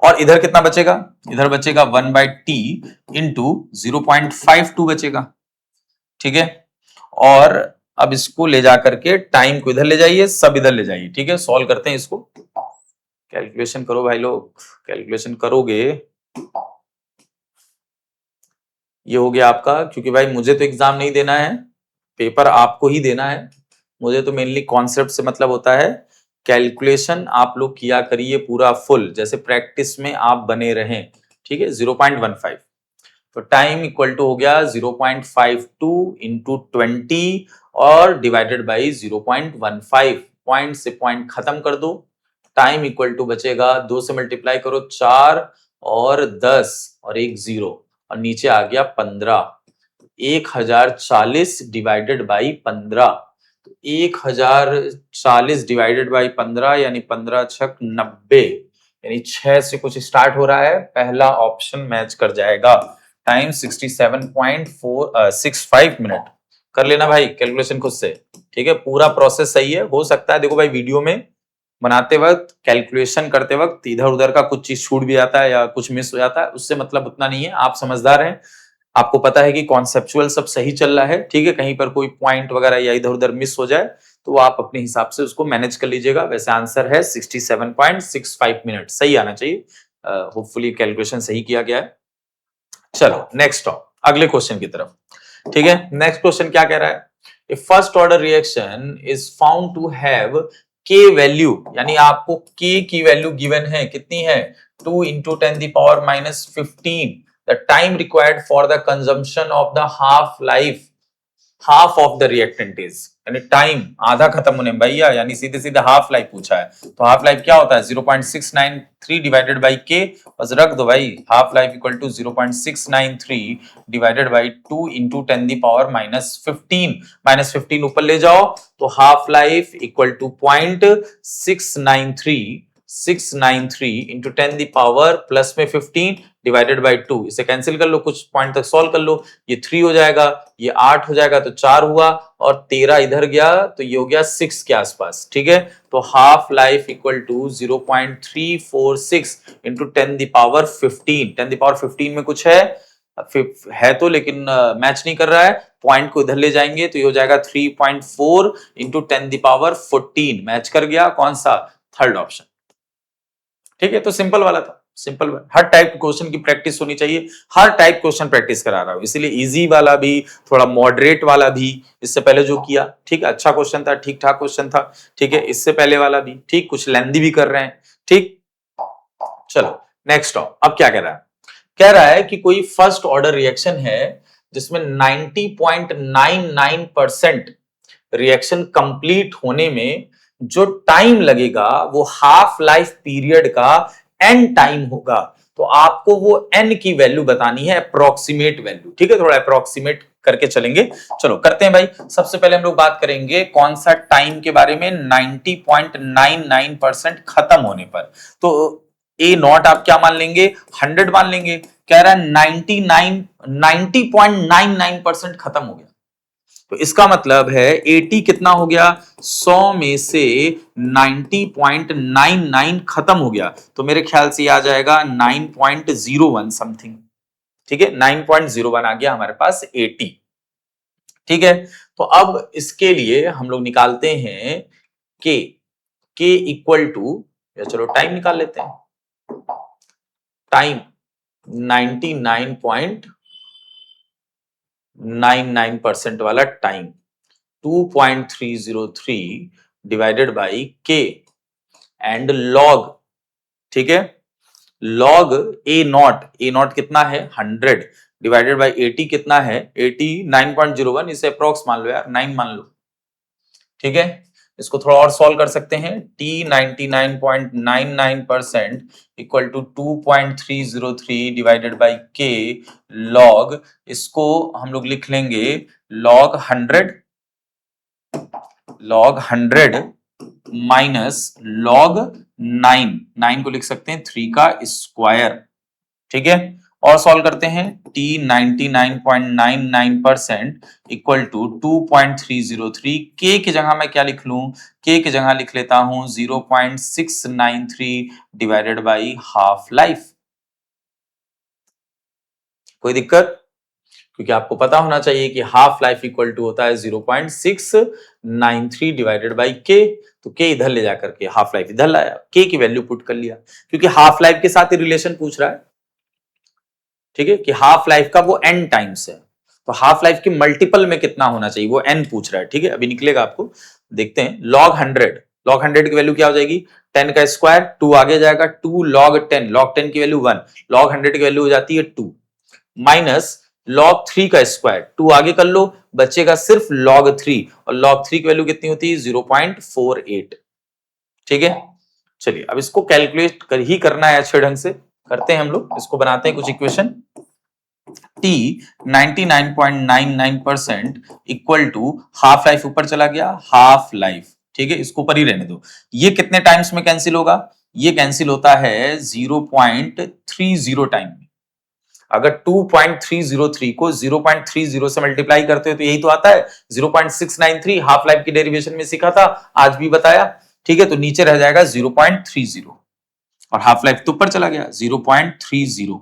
और इधर कितना बचेगा, इधर बचेगा 1/t इंटू 0.52 बचेगा। ठीक है, और अब इसको ले जाकर के टाइम को इधर ले जाइए, सब इधर ले जाइए। ठीक है, सॉल्व करते हैं इसको, कैलकुलेशन करो भाई लोग, कैलकुलेशन करोगे। ये हो गया आपका, क्योंकि भाई मुझे तो एग्जाम नहीं देना है, पेपर आपको ही देना है, मुझे तो मेनली कॉन्सेप्ट से मतलब होता है। कैलकुलेशन आप लोग किया करिए पूरा फुल, जैसे प्रैक्टिस में आप बने रहें। ठीक है, 0.15 तो टाइम इक्वल टू हो गया 0.52 इंटू 20 और डिवाइडेड बाई 0.15, पॉइंट से पॉइंट खत्म कर दो, टाइम इक्वल टू बचेगा 2 से मल्टीप्लाई करो 4 और 10 और एक 0 और नीचे आ गया 15, 1040 डिवाइडेड बाई 15, तो 1040 डिवाइडेड बाई 15 यानी 15 छक 90, यानी 6 से कुछ स्टार्ट हो रहा है, पहला ऑप्शन मैच कर जाएगा। Time 67.65 minute. कर लेना भाई कैलकुलेशन खुद से। ठीक है, पूरा प्रोसेस सही है, हो सकता है देखो भाई वीडियो में बनाते वक्त कैलकुलेशन करते वक्त इधर उधर का कुछ चीज छूट भी जाता है या कुछ मिस हो जाता है, उससे मतलब उतना नहीं है, आप समझदार हैं, आपको पता है कि कॉन्सेप्चुअल सब सही चल रहा है। ठीक है, कहीं पर कोई पॉइंट वगैरह या इधर उधर मिस हो जाए तो आप अपने हिसाब से उसको मैनेज कर लीजिएगा। वैसे आंसर है 67.65 मिनट, सही आना चाहिए, होपफुली कैलकुलेशन सही किया गया है। चलो नेक्स्ट अगले क्वेश्चन की तरफ। ठीक है, नेक्स्ट क्वेश्चन क्या कह रहा है, a first order reaction is found to have K value, यानी आपको के की वैल्यू गिवन है, कितनी है 2 into 10 the power minus 15, the time required for the consumption of the half of the reactant is, यानी टाइम आधा खत्म होने में भैया, यानी सीधे सीधे हाफ लाइफ पूछा है, तो हाफ लाइफ क्या होता है 0.693 डिवाइडेड बाई के, बस रख दो भाई, half life equal to 0.693 divided by 2 into 10 the power -15 ऊपर ले जाओ तो half life equal to 0.693 into 10 the power plus में 15 डिवाइडेड बाई 2, इसे कैंसिल कर लो, कुछ पॉइंट तक सॉल्व कर लो, ये 3 हो जाएगा, ये 8 हो जाएगा तो 4 हुआ और 13 इधर गया तो ये हो गया 6 के आसपास। ठीक है, तो half life equal to 0.346 into 10 the power 15, 10 the power 15 में कुछ है तो लेकिन मैच नहीं कर रहा है, पॉइंट को इधर ले जाएंगे तो ये हो जाएगा 3.4 इंटू 10 दी पावर 14, मैच कर गया, कौन सा, थर्ड ऑप्शन। ठीक है, तो सिंपल वाला था, सिंपल, हर टाइप क्वेश्चन की प्रैक्टिस होनी चाहिए, हर टाइप क्वेश्चन प्रैक्टिस करा रहा हूं, इसीलिए इजी वाला भी, थोड़ा मॉडरेट वाला भी, इससे पहले जो किया ठीक है अच्छा क्वेश्चन था, ठीक ठाक क्वेश्चन था। ठीक है, इससे पहले वाला भी ठीक, कुछ लेंथी भी कर रहे हैं। ठीक, चलो नेक्स्ट अब क्या कह रहा है, कह रहा है कि कोई फर्स्ट ऑर्डर रिएक्शन है जिसमें 90.99% रिएक्शन कंप्लीट होने में जो टाइम लगेगा वो हाफ लाइफ पीरियड का एंड टाइम होगा। तो आपको वो n की वैल्यू बतानी है, अप्रोक्सीमेट वैल्यू, ठीक है, थोड़ा अप्रोक्सीमेट करके चलेंगे। चलो करते हैं भाई। सबसे पहले हम लोग बात करेंगे कौन सा टाइम के बारे में, 90.99% खत्म होने पर। तो ए नॉट आप क्या मान लेंगे, 100 मान लेंगे। कह रहा है 90.99% खत्म हो गया, तो इसका मतलब है 80 कितना हो गया, 100 में से 90.99 खत्म हो गया, तो मेरे ख्याल से आ जाएगा 9.01 समथिंग, ठीक है, 9.01 आ गया हमारे पास 80, ठीक है। तो अब इसके लिए हम लोग निकालते हैं के इक्वल टू, या चलो टाइम निकाल लेते हैं, टाइम 99.99% वाला टाइम 2.303 डिवाइडेड बाई के एंड लॉग, ठीक है, लॉग ए नॉट कितना है 100 डिवाइडेड बाई 80 कितना है 80, 9.01, इसे अप्रोक्स मान लो यार, 9 मान लो, ठीक है। इसको थोड़ा और सॉल्व कर सकते हैं, t 99.99% equal to 2.303 divided by K log, इसको हम लोग लिख लेंगे लॉग 100 माइनस लॉग 9 को लिख सकते हैं 3 का स्क्वायर, ठीक है। और सॉल्व करते हैं, t 99.99% इक्वल टू 2.303, k की जगह मैं क्या लिख लूं, k की जगह लिख लेता हूं 0.693 डिवाइडेड बाई हाफ लाइफ। कोई दिक्कत, क्योंकि आपको पता होना चाहिए कि हाफ लाइफ इक्वल टू होता है 0.693 डिवाइडेड बाई के, तो के इधर ले जाकर के हाफ लाइफ इधर लाया, के की वैल्यू पुट कर लिया, क्योंकि हाफ लाइफ के साथ ही रिलेशन पूछ रहा है, ठीक है, कि हाफ लाइफ का वो n टाइम्स है, तो हाफ लाइफ की मल्टीपल में कितना होना चाहिए वो n पूछ रहा है, ठीक है। अभी निकलेगा आपको, देखते हैं। लॉग 100 की वैल्यू क्या हो जाएगी, 10 का स्क्वायर, 2 आगे जाएगा, 2 लॉग 10 की वैल्यू 1, लॉग 100 की वैल्यू हो जाती है 2, माइनस लॉग 3 का स्क्वायर, 2 आगे कर लो, बचेगा सिर्फ लॉग 3, और लॉग 3 की वैल्यू कितनी होती है 0.48, ठीक है। चलिए अब इसको कैलकुलेट ही करना है अच्छे ढंग से, करते हैं हम लोग, इसको बनाते हैं कुछ equation. t 99.99% equal to half life, ऊपर चला गया हाफ लाइफ, ठीक है, इसको ऊपर ही रहने दो। ये कितने टाइम्स में कैंसिल होगा, ये कैंसिल होता है 0.30 टाइम में। अगर 2.303 को 0.30 से मल्टीप्लाई करते हो तो यही तो आता है 0.693, हाफ लाइफ की डेरिवेशन में सीखा था, आज भी बताया, ठीक है। तो नीचे रह जाएगा 0.30 और हाफ लाइफ तो ऊपर चला गया 0.30,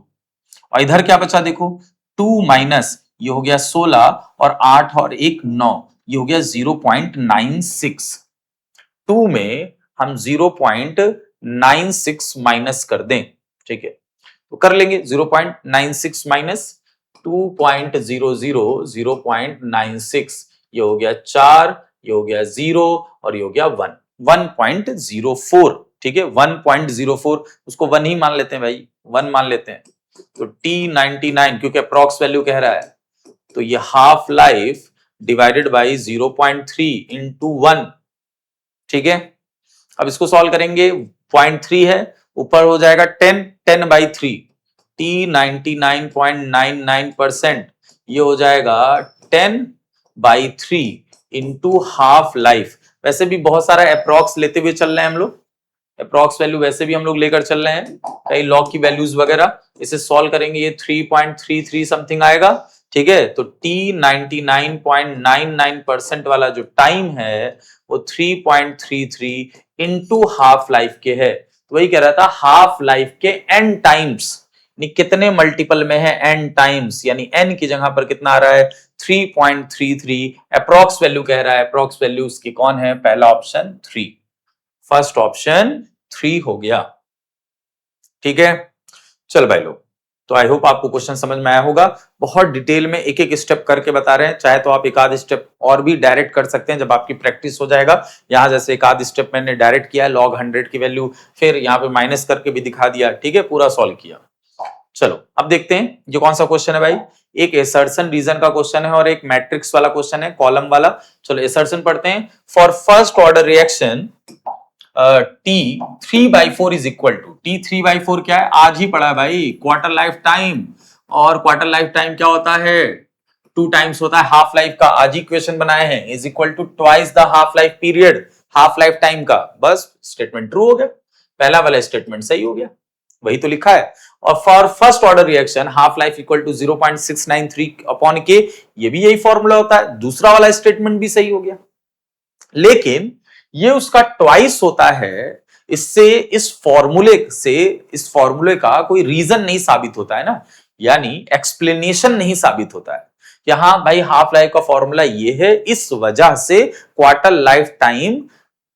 और इधर क्या बचा देखो, 2 माइनस ये हो गया 16, और 8 और 1 9, ये हो गया 0.96, 2 में हम 0.96 माइनस कर दें, ठीक है, तो कर लेंगे 0.96 माइनस 2.00, 0.96, ये हो गया 4, ये हो गया 0, और ये हो गया 1, 1.04, ठीक है, 1.04, उसको 1 ही मान लेते हैं भाई, 1 मान लेते हैं। तो t 99, क्योंकि अप्रॉक्स वैल्यू कह रहा है, तो ये half life divided by 0.3 into 1, ठीक है। अब इसको सॉल्व करेंगे, 0.3 है, ऊपर हो जाएगा 10 बाई 3, t 99.99% ये हो जाएगा 10 बाई 3 इंटू हाफ लाइफ। वैसे भी बहुत सारा अप्रॉक्स लेते हुए चल रहे हैं हम लोग, अप्रॉक्स वैल्यू वैसे भी हम लोग लेकर चल रहे हैं, कई लॉग की वैल्यूज वगैरह, इसे सॉल्व करेंगे ये 3.33 समथिंग आएगा, ठीक है। तो t 99.99% वाला जो टाइम है वो 3.33 इंटू हाफ लाइफ के है, तो वही कह रहा था हाफ लाइफ के n टाइम्स, कितने मल्टीपल में है n टाइम्स, यानी n की जगह पर कितना आ रहा है 3.33, अप्रॉक्स वैल्यू कह रहा है, अप्रॉक्स वैल्यू उसकी कौन है, पहला ऑप्शन 3, फर्स्ट ऑप्शन 3 हो गया, ठीक है। चल भाई लोग, तो आई होप आपको क्वेश्चन समझ में आया होगा, बहुत डिटेल में एक एक स्टेप करके बता रहे हैं, चाहे तो आप एक आध स्टेप और भी डायरेक्ट कर सकते हैं जब आपकी प्रैक्टिस हो जाएगा। यहां जैसे एक आध स्टेप मैंने डायरेक्ट किया है, लॉग 100 की वैल्यू, फिर यहाँ पे माइनस करके भी दिखा दिया, ठीक है, पूरा सॉल्व किया। चलो अब देखते हैं ये कौन सा क्वेश्चन है भाई, एक एसर्शन रीजन का क्वेश्चन है और एक मैट्रिक्स वाला क्वेश्चन है, कॉलम वाला। चलो एसर्शन पढ़ते हैं। For first order reaction T3/4 is equal to, T3/4 क्या है, आज ही पढ़ा है भाई, क्वार्टर लाइफ टाइम। और क्वार्टर लाइफ टाइम क्या होता है, 2 टाइम्स होता है हाफ लाइफ का, आज ही इक्वेशन बनाए हैं, is equal to twice the half life period, half life time का। बस स्टेटमेंट ट्रू हो गया, पहला वाला स्टेटमेंट सही हो गया, वही तो लिखा है। और for first order reaction half life equal to 0.693 upon K, ये भी यही फॉर्मूला होता है, दूसरा वाला स्टेटमेंट भी सही हो गया। लेकिन ये उसका ट्वाइस होता है, इससे इस फॉर्मूले का कोई रीजन नहीं साबित होता है ना, यानी एक्सप्लेनेशन नहीं साबित होता है कि हाँ भाई हाफ लाइफ का फॉर्मूला ये है, इस वजह से quarter life time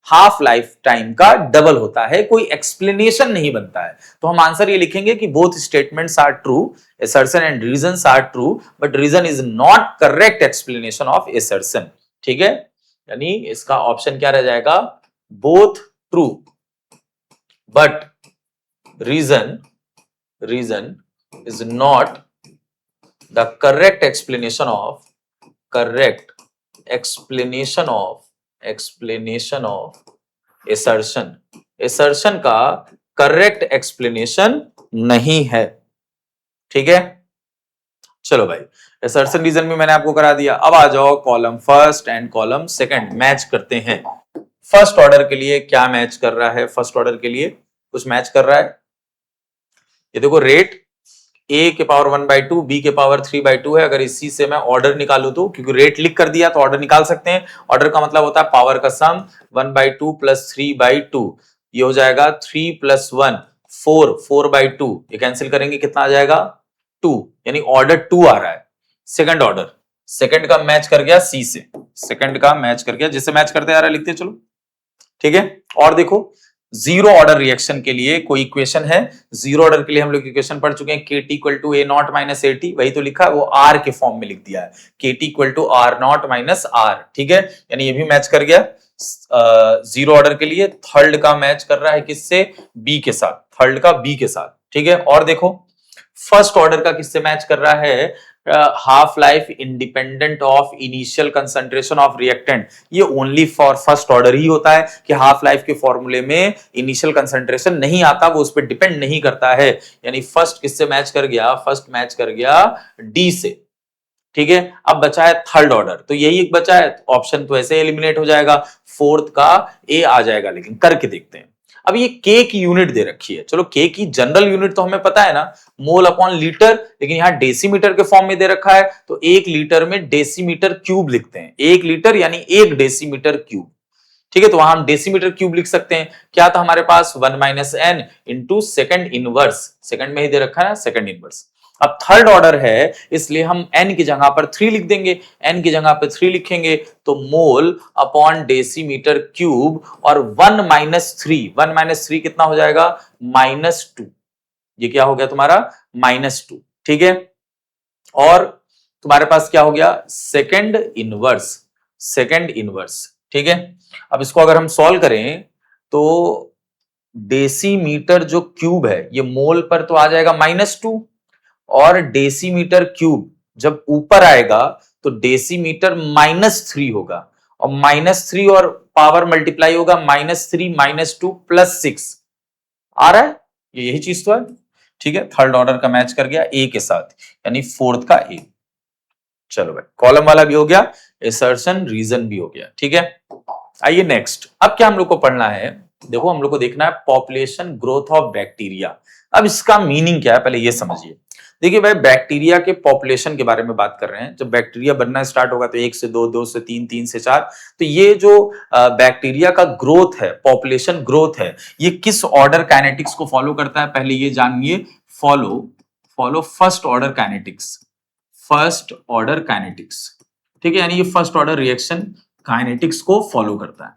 half life time का डबल होता है, कोई एक्सप्लेनेशन नहीं बनता है। तो हम आंसर ये लिखेंगे कि both statements are true, assertion and reasons are true, but reason is not correct explanation of assertion। ठीक है, यानी इसका ऑप्शन क्या रह जाएगा, both true but reason is not the correct explanation of assertion का करेक्ट एक्सप्लेनेशन नहीं है। ठीक है, चलो भाई, assertion रीजन भी मैंने आपको करा दिया। अब आ जाओ column first and column second match करते हैं। फर्स्ट ऑर्डर के लिए क्या मैच कर रहा है, फर्स्ट ऑर्डर के लिए कुछ मैच कर रहा है, ये देखो रेट a के पावर 1/2 b के पावर 3/2 है। अगर इसी से मैं ऑर्डर निकालू तो, क्योंकि रेट लिख कर दिया तो ऑर्डर निकाल सकते हैं। ऑर्डर का मतलब होता है पावर का सम, 1/2 प्लस 3/2, ये हो जाएगा 3 प्लस 1 4, 4/2, ये कैंसिल करेंगे कितना आ जाएगा 2, यानी ऑर्डर 2 आ रहा है। सेकंड ऑर्डर, सेकंड का मैच कर गया सी से, सेकंड का मैच कर गया, जिससे मैच करते आ रहा है लिखते चलो। ठीक है, और देखो जीरो ऑर्डर रिएक्शन के लिए कोई इक्वेशन है, जीरो ऑर्डर के लिए हम लोग इक्वेशन पढ़ चुके हैं, KT equal to A0 minus AT, वही तो लिखा है, वो R के फॉर्म में लिख दिया है, KT equal to R0 minus R। ठीक है, यानी ये भी मैच कर गया जीरो ऑर्डर के लिए। थर्ड का मैच कर रहा है किससे, B के साथ, थर्ड का B के साथ। ठीक है, और देखो फर्स्ट ऑर्डर का किससे मैच कर रहा है, half life independent of initial concentration of reactant. ये ओनली फॉर फर्स्ट ऑर्डर ही होता है कि हाफ लाइफ के फॉर्मूले में इनिशियल कंसंट्रेशन नहीं आता, वो उस पर डिपेंड नहीं करता है। यानी फर्स्ट किससे मैच कर गया, फर्स्ट मैच कर गया डी से। ठीक है, अब बचा है थर्ड ऑर्डर, तो यही एक बचा है, ऑप्शन तो ऐसे एलिमिनेट हो जाएगा, फोर्थ का ए आ जाएगा। लेकिन करके देखते हैं। अब ये के की यूनिट दे रखी है, चलो के की जनरल यूनिट तो हमें पता है ना, मोल अपॉन लीटर, लेकिन यहाँ डेसीमीटर के फॉर्म में दे रखा है, तो 1 लीटर में डेसीमीटर क्यूब लिखते हैं, 1 लीटर यानी 1 डेसीमीटर क्यूब। ठीक है, तो वहां हम डेसीमीटर क्यूब लिख सकते हैं। क्या था हमारे पास, 1 minus N into second inverse, second में ही दे रखा है ना, सेकंड इनवर्स। अब थर्ड ऑर्डर है, इसलिए हम n की जगह पर 3 लिख देंगे, n की जगह पर 3 लिखेंगे तो मोल अपॉन डेसीमीटर क्यूब, और 1 माइनस 3 कितना हो जाएगा, -2। ये क्या हो गया तुम्हारा, -2। ठीक है, और तुम्हारे पास क्या हो गया, सेकंड इनवर्स। ठीक है, अब इसको अगर हम सॉल्व करें तो डेसीमीटर जो क्यूब है ये मोल पर तो आ जाएगा -2, और डेसीमीटर क्यूब जब ऊपर आएगा तो डेसीमीटर -3 होगा, और -3 और पावर मल्टीप्लाई होगा, -3 -2 +6 आ रहा है, यही चीज तो है। ठीक है, थर्ड ऑर्डर का मैच कर गया ए के साथ, यानी फोर्थ का ए। चलो भाई, कॉलम वाला भी हो गया, assertion रीजन भी हो गया। ठीक है, आइए नेक्स्ट। अब क्या हम लोग को पढ़ना है, देखो हम लोग को देखना है पॉपुलेशन ग्रोथ ऑफ बैक्टीरिया। अब इसका मीनिंग क्या है पहले ये समझिए। देखिए भाई, बैक्टीरिया के पॉपुलेशन के बारे में बात कर रहे हैं। जब बैक्टीरिया बनना स्टार्ट होगा तो 1 से 2, 2 से 3, 3 से 4, तो ये जो बैक्टीरिया का ग्रोथ है, पॉपुलेशन ग्रोथ है, ये किस ऑर्डर काइनेटिक्स को फॉलो करता है, पहले ये जानिए। Follow first order kinetics. ठीक है, यानी ये फर्स्ट ऑर्डर रिएक्शन काइनेटिक्स को फॉलो करता है।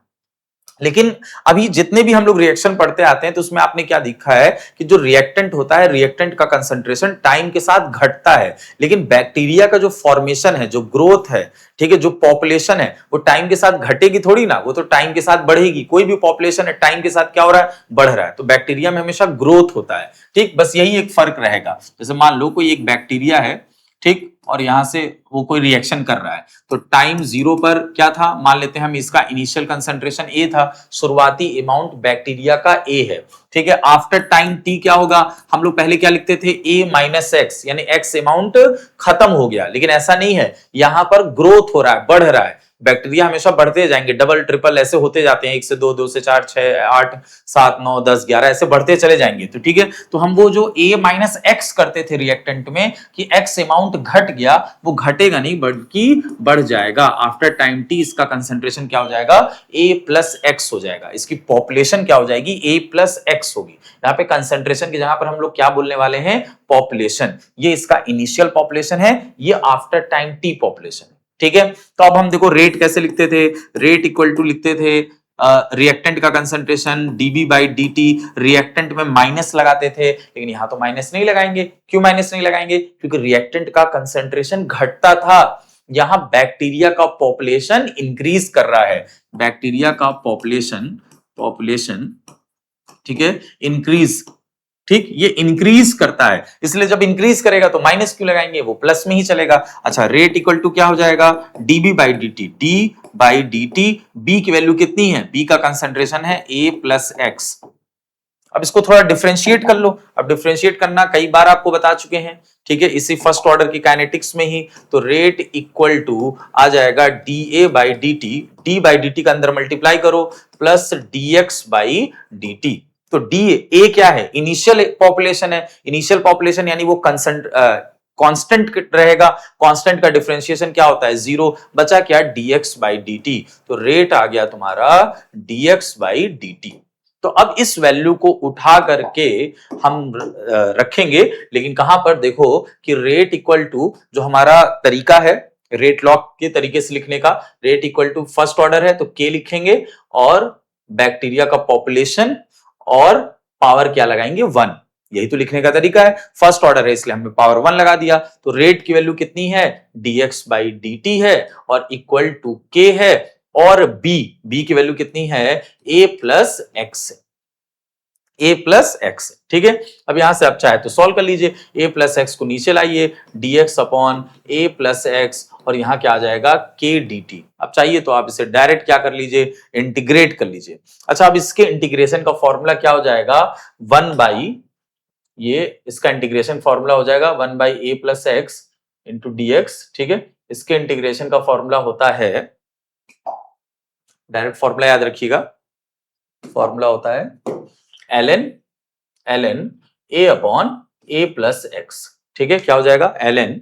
लेकिन अभी जितने भी हम लोग रिएक्शन पढ़ते आते हैं तो उसमें आपने क्या देखा है कि जो रिएक्टेंट होता है, रिएक्टेंट का कंसंट्रेशन टाइम के साथ घटता है, लेकिन बैक्टीरिया का जो फॉर्मेशन है, जो ग्रोथ है, ठीक है, जो पॉपुलेशन है, वो टाइम के साथ घटेगी थोड़ी ना, वो तो टाइम के साथ बढ़ेगी। कोई भी पॉपुलेशन है टाइम के साथ क्या हो रहा है, बढ़ रहा है। तो बैक्टीरिया में हमेशा ग्रोथ होता है। ठीक, बस यही एक फर्क रहेगा। जैसे मान लो कोई एक बैक्टीरिया है, ठीक, और यहां से वो कोई रिएक्शन कर रहा है, तो टाइम 0 पर क्या था, मान लेते हैं हम इसका इनिशियल कंसंट्रेशन ए था, शुरुआती अमाउंट बैक्टीरिया का ए है, ठीक है। आफ्टर टाइम टी क्या होगा, हम लोग पहले क्या लिखते थे, ए माइनस एक्स, यानी एक्स अमाउंट खत्म हो गया, लेकिन ऐसा नहीं है, यहां पर ग्रोथ हो रहा है, बढ़ रहा है। बैक्टीरिया हमेशा बढ़ते जाएंगे, डबल ट्रिपल ऐसे होते जाते हैं, 1 से 2, 2 से 4, 6, 8, 7, 9, 10, 11 ऐसे बढ़ते चले जाएंगे, तो ठीक है। तो हम वो जो a माइनस एक्स करते थे रिएक्टेंट में कि x अमाउंट घट गया, वो घटेगा नहीं बल्कि बढ़ जाएगा। आफ्टर टाइम t इसका कंसंट्रेशन क्या हो जाएगा, a प्लस एक्स हो जाएगा, इसकी पॉपुलेशन क्या हो जाएगी, a प्लस एक्स होगी। यहाँ पे कंसंट्रेशन की जगह पर हम लोग क्या बोलने वाले हैं, पॉपुलेशन। ये इसका इनिशियल पॉपुलेशन है, ये आफ्टर टाइम t पॉपुलेशन है, ठीक है। तो अब हम देखो रेट कैसे लिखते थे, रेट इक्वल टू लिखते थे रिएक्टेंट का concentration dB by dt, reactant में माइनस लगाते थे, लेकिन यहां तो माइनस नहीं लगाएंगे। क्यों माइनस नहीं लगाएंगे, क्योंकि रिएक्टेंट का कंसंट्रेशन घटता था, यहां बैक्टीरिया का पॉपुलेशन इंक्रीज कर रहा है, बैक्टीरिया का पॉपुलेशन ठीक है, इंक्रीज, ठीक, ये इंक्रीज करता है, इसलिए जब इंक्रीज करेगा तो माइनस क्यों लगाएंगे, वो प्लस में ही चलेगा। अच्छा, रेट इक्वल टू क्या हो जाएगा, dB by dt, d by dt, b की वैल्यू कितनी है, b का कंसंट्रेशन है a प्लस एक्स। अब इसको थोड़ा डिफरेंशिएट कर लो, अब डिफरेंशिएट करना कई बार आपको बता चुके हैं, ठीक है, इसी फर्स्ट ऑर्डर की काइनेटिक्स में ही। तो रेट इक्वल टू आ जाएगा dA by dt, d by dt का अंदर मल्टीप्लाई करो, प्लस dx बाई dt। तो डी ए क्या है, इनिशियल पॉपुलेशन है, इनिशियल पॉपुलेशन यानी वो कांस्टेंट रहेगा, कांस्टेंट का डिफरेंशिएशन क्या होता है, 0, बचा क्या, dx बाई dt। तो रेट आ गया तुम्हारा dx बाई dt। तो अब इस वैल्यू को उठा करके हम रखेंगे, लेकिन कहां पर, देखो कि रेट इक्वल टू जो हमारा तरीका है रेट लॉग के तरीके से लिखने का, rate equal to first order है तो k लिखेंगे, और बैक्टीरिया का पॉपुलेशन और पावर क्या लगाएंगे, 1, यही तो लिखने का तरीका है। फर्स्ट ऑर्डर है इसलिए हमने पावर 1 लगा दिया। तो रेट की वैल्यू कितनी है, dx बाई dt है, और इक्वल टू k है, और b की वैल्यू कितनी है, a plus x, a plus x, ठीक है। अब यहां से आप चाहे तो सॉल्व कर लीजिए, a प्लस एक्स को नीचे लाइए, dx upon a plus x, और यहां क्या आ जाएगा, k dt। अब चाहिए तो आप इसे डायरेक्ट क्या कर लीजिए, इंटीग्रेट कर लीजिए। अच्छा, अब इसके इंटीग्रेशन का फॉर्मूला क्या हो जाएगा, 1 बाई, ये इसका इंटीग्रेशन फॉर्मूला हो जाएगा 1 by a plus x into dx, ठीक है। इसके इंटीग्रेशन का फॉर्मूला होता है, डायरेक्ट फॉर्मूला याद रखिएगा, फॉर्मूला होता है ln a upon a plus x, ठीक है। क्या हो जाएगा, ln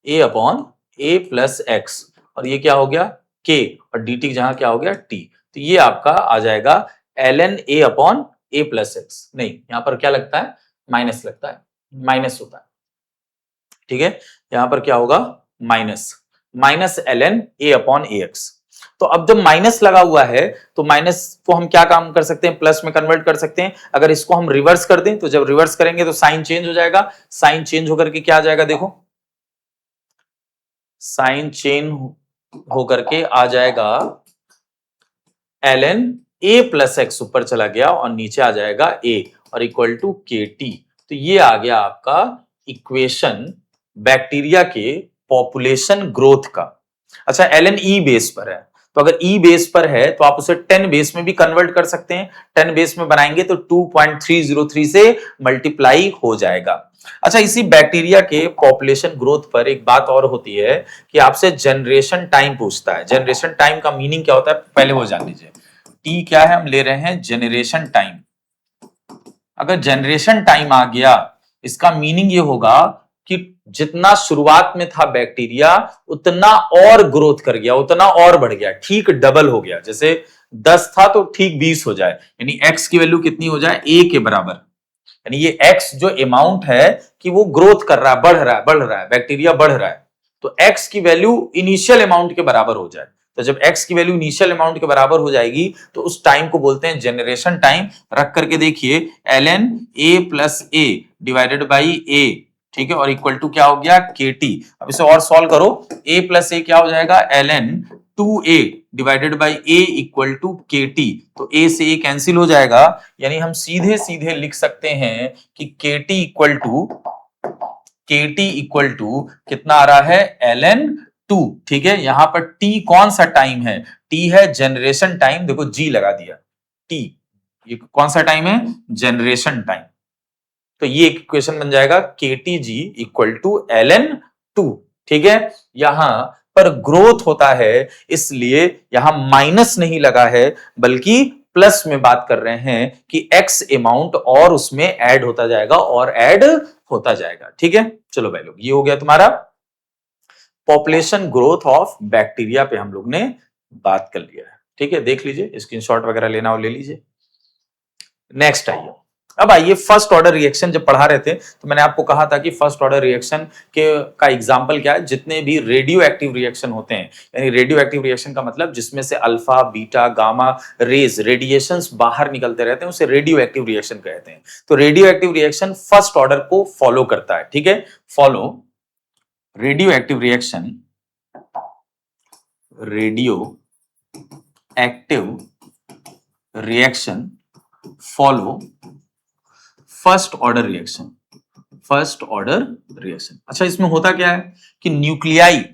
a upon a plus x, और ये क्या हो गया, k, और dt जहां क्या हो गया, t। तो ये आपका आ जाएगा ln a upon a plus x, नहीं यहां पर क्या लगता है, माइनस लगता है, माइनस होता है, ठीक है। यहां पर क्या होगा, minus ln a upon a x. तो अब जब माइनस लगा हुआ है तो माइनस को हम क्या काम कर सकते हैं, प्लस में कन्वर्ट कर सकते हैं। अगर इसको हम रिवर्स कर दें तो जब रिवर्स करेंगे तो साइन चेंज हो जाएगा, साइन चेंज होकर के क्या आ जाएगा, देखो साइन चेंज होकर के आ जाएगा ln a प्लस एक्स, ऊपर चला गया और नीचे आ जाएगा a, और इक्वल टू kt। तो ये आ गया आपका इक्वेशन बैक्टीरिया के पॉपुलेशन ग्रोथ का। अच्छा, ln e बेस पर है, तो अगर e बेस पर है तो आप उसे 10 बेस में भी कन्वर्ट कर सकते हैं, 10 बेस में बनाएंगे तो 2.303 से मल्टीप्लाई हो जाएगा। अच्छा, इसी बैक्टीरिया के पॉपुलेशन ग्रोथ पर एक बात और होती है कि आपसे जनरेशन टाइम पूछता है। जनरेशन टाइम का मीनिंग क्या होता है, पहले वो जान लीजिए। टी क्या है, हम ले रहे हैं जनरेशन टाइम। अगर जनरेशन टाइम आ गया, इसका मीनिंग ये होगा कि जितना शुरुआत में था बैक्टीरिया उतना और ग्रोथ कर गया, उतना और बढ़ गया, ठीक डबल हो गया। जैसे 10 था तो ठीक 20 हो जाए, यानी x की वैल्यू कितनी हो जाए, a के बराबर। यानी ये x जो अमाउंट है कि वो ग्रोथ कर रहा है, बढ़ रहा है, बैक्टीरिया बढ़ रहा है, तो x की वैल्यू इनिशियल अमाउंट के बराबर हो जाए। तो जब x की वैल्यू इनिशियल अमाउंट के बराबर हो जाएगी तो उस टाइम को बोलते हैं जनरेशन टाइम। रख करके देखिए ln a plus a divided by a, ठीक है, और इक्वल टू क्या हो गया, kt। अब इसे और सॉल्व करो, a प्लस a क्या हो जाएगा, ln 2a divided by a equal to kt। तो a से a कैंसिल हो जाएगा, यानी हम सीधे सीधे लिख सकते हैं कि kt equal to KT equal to कितना आ रहा है ln2, ठीक है। यहां पर T कौन सा टाइम है, T है जनरेशन टाइम, देखो G लगा दिया, T ये कौन सा टाइम है, जनरेशन टाइम। तो ये एक इक्वेशन बन जाएगा KTG इक्वल टू ln2, ठीक है। यहां पर ग्रोथ होता है इसलिए यहां माइनस नहीं लगा है बल्कि प्लस में बात कर रहे हैं कि x अमाउंट और उसमें ऐड होता जाएगा और ऐड होता जाएगा, ठीक है। चलो भाई लोग, ये हो गया तुम्हारा पॉपुलेशन ग्रोथ ऑफ बैक्टीरिया पे हम लोग ने बात कर लिया है, ठीक है। देख लीजिए, स्क्रीनशॉट वगैरह लेना हो ले लीजिए। नेक्स्ट आइए, अब आइए फर्स्ट ऑर्डर रिएक्शन। जब पढ़ा रहे थे तो मैंने आपको कहा था कि फर्स्ट ऑर्डर रिएक्शन के का एग्जांपल क्या है, जितने भी रेडियो एक्टिव रिएक्शन होते हैं, यानी रेडियो एक्टिव रिएक्शन का मतलब जिसमें से alpha beta gamma rays radiations बाहर निकलते रहते हैं, उसे रेडियो एक्टिव रिएक्शन कहते हैं। तो radio active reaction first order को फॉलो करता है, ठीक है। Follow radio active reaction, radio active reaction follow first order reaction, first order reaction. अच्छा, इसमें होता क्या है कि न्यूक्लियाई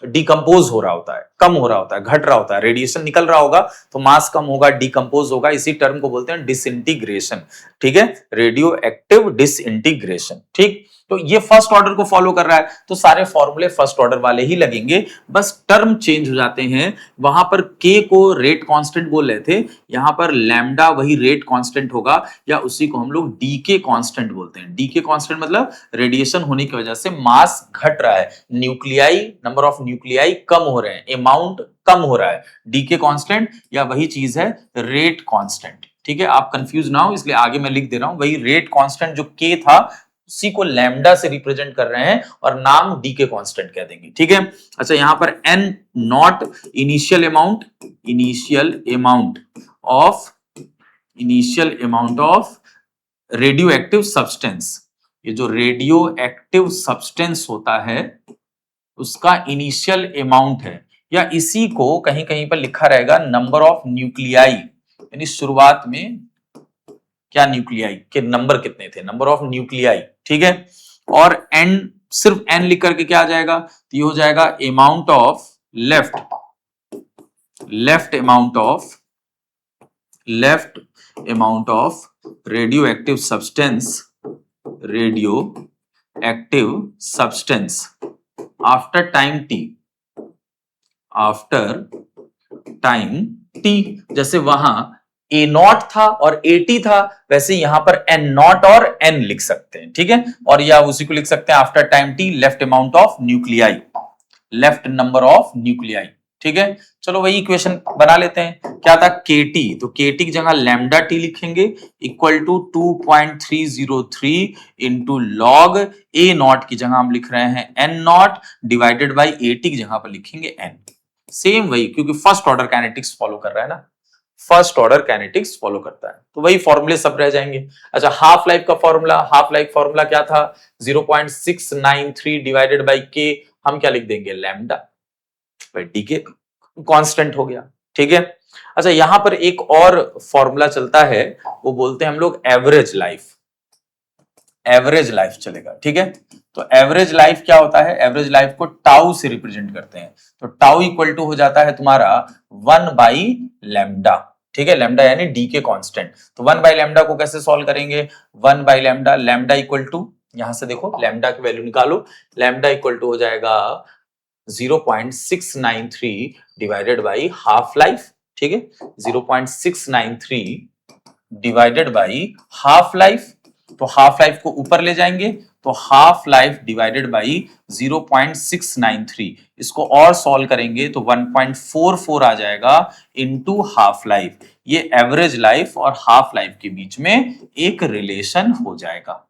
डिकम्पोज हो रहा होता है, कम हो रहा होता है, घट रहा होता है, रेडिएशन निकल रहा होगा तो मास कम होगा, डिकम्पोज होगा, इसी टर्म को बोलते हैं डिसइंटीग्रेशन, ठीक है। रेडियो एक्टिव डिसइंटीग्रेशन, ठीक। तो ये फर्स्ट ऑर्डर को फॉलो कर रहा है, तो सारे फॉर्मूले फर्स्ट ऑर्डर वाले ही लगेंगे, बस टर्म चेंज हो जाते हैं। वहां पर k को रेट कांस्टेंट बोल रहे थे, यहां पर लैम्डा वही रेट कांस्टेंट होगा, या उसी को हम लोग डीके कांस्टेंट बोलते हैं। डीके कांस्टेंट मतलब रेडिएशन होने की वजह से मास घट रहा है, न्यूक्लियाई नंबर ऑफ न्यूक्लियाई कम हो रहे हैं, अमाउंट कम हो रहा है, डीके कांस्टेंट या वही चीज है रेट कांस्टेंट, ठीक है। आप कंफ्यूज ना हो इसलिए आगे मैं लिख दे रहा हूं, वही रेट कांस्टेंट जो k था उसी को लैम्डा से रिप्रेजेंट कर रहे हैं और नाम डी के कांस्टेंट कह देंगे, ठीक है। अच्छा, यहां पर n not initial amount of radio active substance. ये जो रेडियो एक्टिव सब्सटेंस होता है उसका इनिशियल अमाउंट है, या इसी को कहीं कहीं पर लिखा रहेगा नंबर ऑफ न्यूक्लियाई, यानी शुरुआत में क्या न्यूक्लियाई के नंबर कितने थे, नंबर ऑफ न्यूक्लियाई, ठीक है। और n सिर्फ n लिख करके क्या आ जाएगा, तो ये हो जाएगा amount of left amount of radio active substance after time t। जैसे वहां ए नॉट था और एटी था, वैसे यहां पर एन नॉट और एन लिख सकते हैं, ठीक है। और या उसी को लिख सकते हैं after time T left amount of nuclei, left number of nuclei, ठीक है। चलो वही इक्वेशन बना लेते हैं। क्या था KT, तो KT की जगह लैम्डा टी लिखेंगे equal to 2.303 into log A naught की जगह हम लिख रहे हैं N naught divided by AT की जगह पर लिखेंगे एन। सेम वही, क्योंकि फर्स्ट ऑर्डर काइनेटिक्स फॉलो कर रहा है ना, फर्स्ट ऑर्डर काइनेटिक्स फॉलो करता है, तो वही फॉर्मूले सब रह जाएंगे। अच्छा, हाफ लाइफ का फॉर्मूला क्या था, 0.693 डिवाइडेड बाई के, हम क्या लिख देंगे लैम्डा, डी के कांस्टेंट हो गया, ठीक है। अच्छा, यहां पर एक और फॉर्मूला चलता है, वो बोलते हैं हम लोग एवरेज लाइफ चलेगा, ठीक है। तो एवरेज लाइफ क्या होता है, एवरेज लाइफ को टाउ से रिप्रेजेंट करते हैं, तो टाउ इक्वल टू हो जाता है तुम्हारा 1 बाई लैम्डा, ठीक है। लैम्डा यानी डी के कांस्टेंट, तो 1 बाई लैम्डा को कैसे सॉल्व करेंगे, 1 बाई लैम्डा इक्वल टू, यहां से देखो लैम्डा की वैल्यू निकालो, लैम्डा इक्वल टू हो जाएगा 0.693 डिवाइडेड बाई हाफ लाइफ, ठीक है। 0.693 डिवाइडेड बाई हाफ लाइफ, तो हाफ लाइफ को ऊपर ले जाएंगे, तो हाफ लाइफ डिवाइडेड बाई 0.693, इसको और सॉल्व करेंगे तो 1.44 आ जाएगा इनटू हाफ लाइफ। ये एवरेज लाइफ और हाफ लाइफ के बीच में एक रिलेशन हो जाएगा,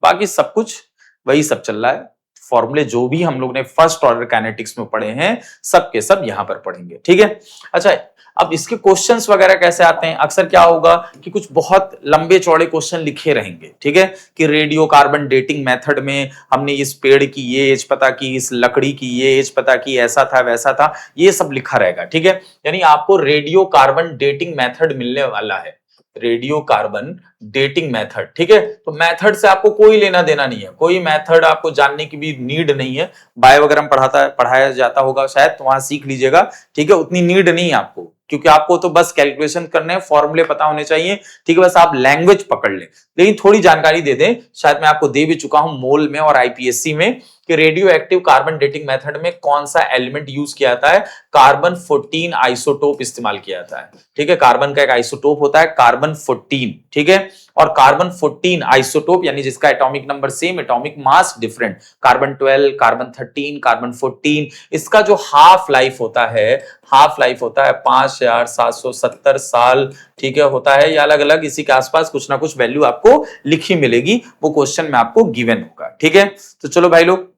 बाकी सब कुछ वही सब चल रहा है। फॉर्मूले जो भी हम लोग ने फर्स्ट ऑर्डर काइनेटिक्स में पढ़े हैं सब के सब यहां पर पढ़ेंगे, ठीक है। अच्छा, अब इसके क्वेश्चंस वगैरह कैसे आते हैं, अक्सर क्या होगा कि कुछ बहुत लंबे चौड़े क्वेश्चन लिखे रहेंगे, ठीक है, कि रेडियो कार्बन डेटिंग मेथड में हमने इस पेड़ की ये एज पता की, इस लकड़ी की ये एज पता की, ऐसा था वैसा था, ये सब लिखा रहेगा, ठीक है। यानी आपको रेडियो कार्बन डेटिंग मेथड मिलने वाला है, रेडियो कार्बन डेटिंग मेथड, ठीक है। तो मेथड से आपको कोई लेना देना नहीं है, कोई मेथड आपको जानने की भी नीड नहीं है। बायो वगैरह में पढ़ाया जाता होगा शायद, तो वहां सीख लीजिएगा, ठीक है। उतनी नीड नहीं है आपको, क्योंकि आपको तो बस कैलकुलेशन करने हैं, फॉर्मूले पता होने चाहिए, ठीक है। बस आप लैंग्वेज पकड़ लें। लेकिन थोड़ी जानकारी दे दें, शायद मैं आपको दे भी चुका हूं मोल में और आईपीएससी में, कि radio active carbon dating method में कौन सा एलिमेंट यूज किया जाता है, कार्बन 14 आइसोटोप इस्तेमाल किया जाता है, ठीक है। कार्बन का एक आइसोटोप होता है कार्बन 14, ठीक है। और कार्बन 14 आइसोटोप यानी जिसका atomic number same, atomic mass different, carbon 12, carbon 13, carbon 14, इसका जो हाफ लाइफ होता है, हाफ लाइफ होता है 5770 साल, ठीक है, होता है। या अलग अलग इसी के आसपास कुछ ना कुछ वैल्यू आपको लिखी मिलेगी, वो क्वेश्चन में आपको गिवन होगा, ठीक है। तो चलो भाई लोग,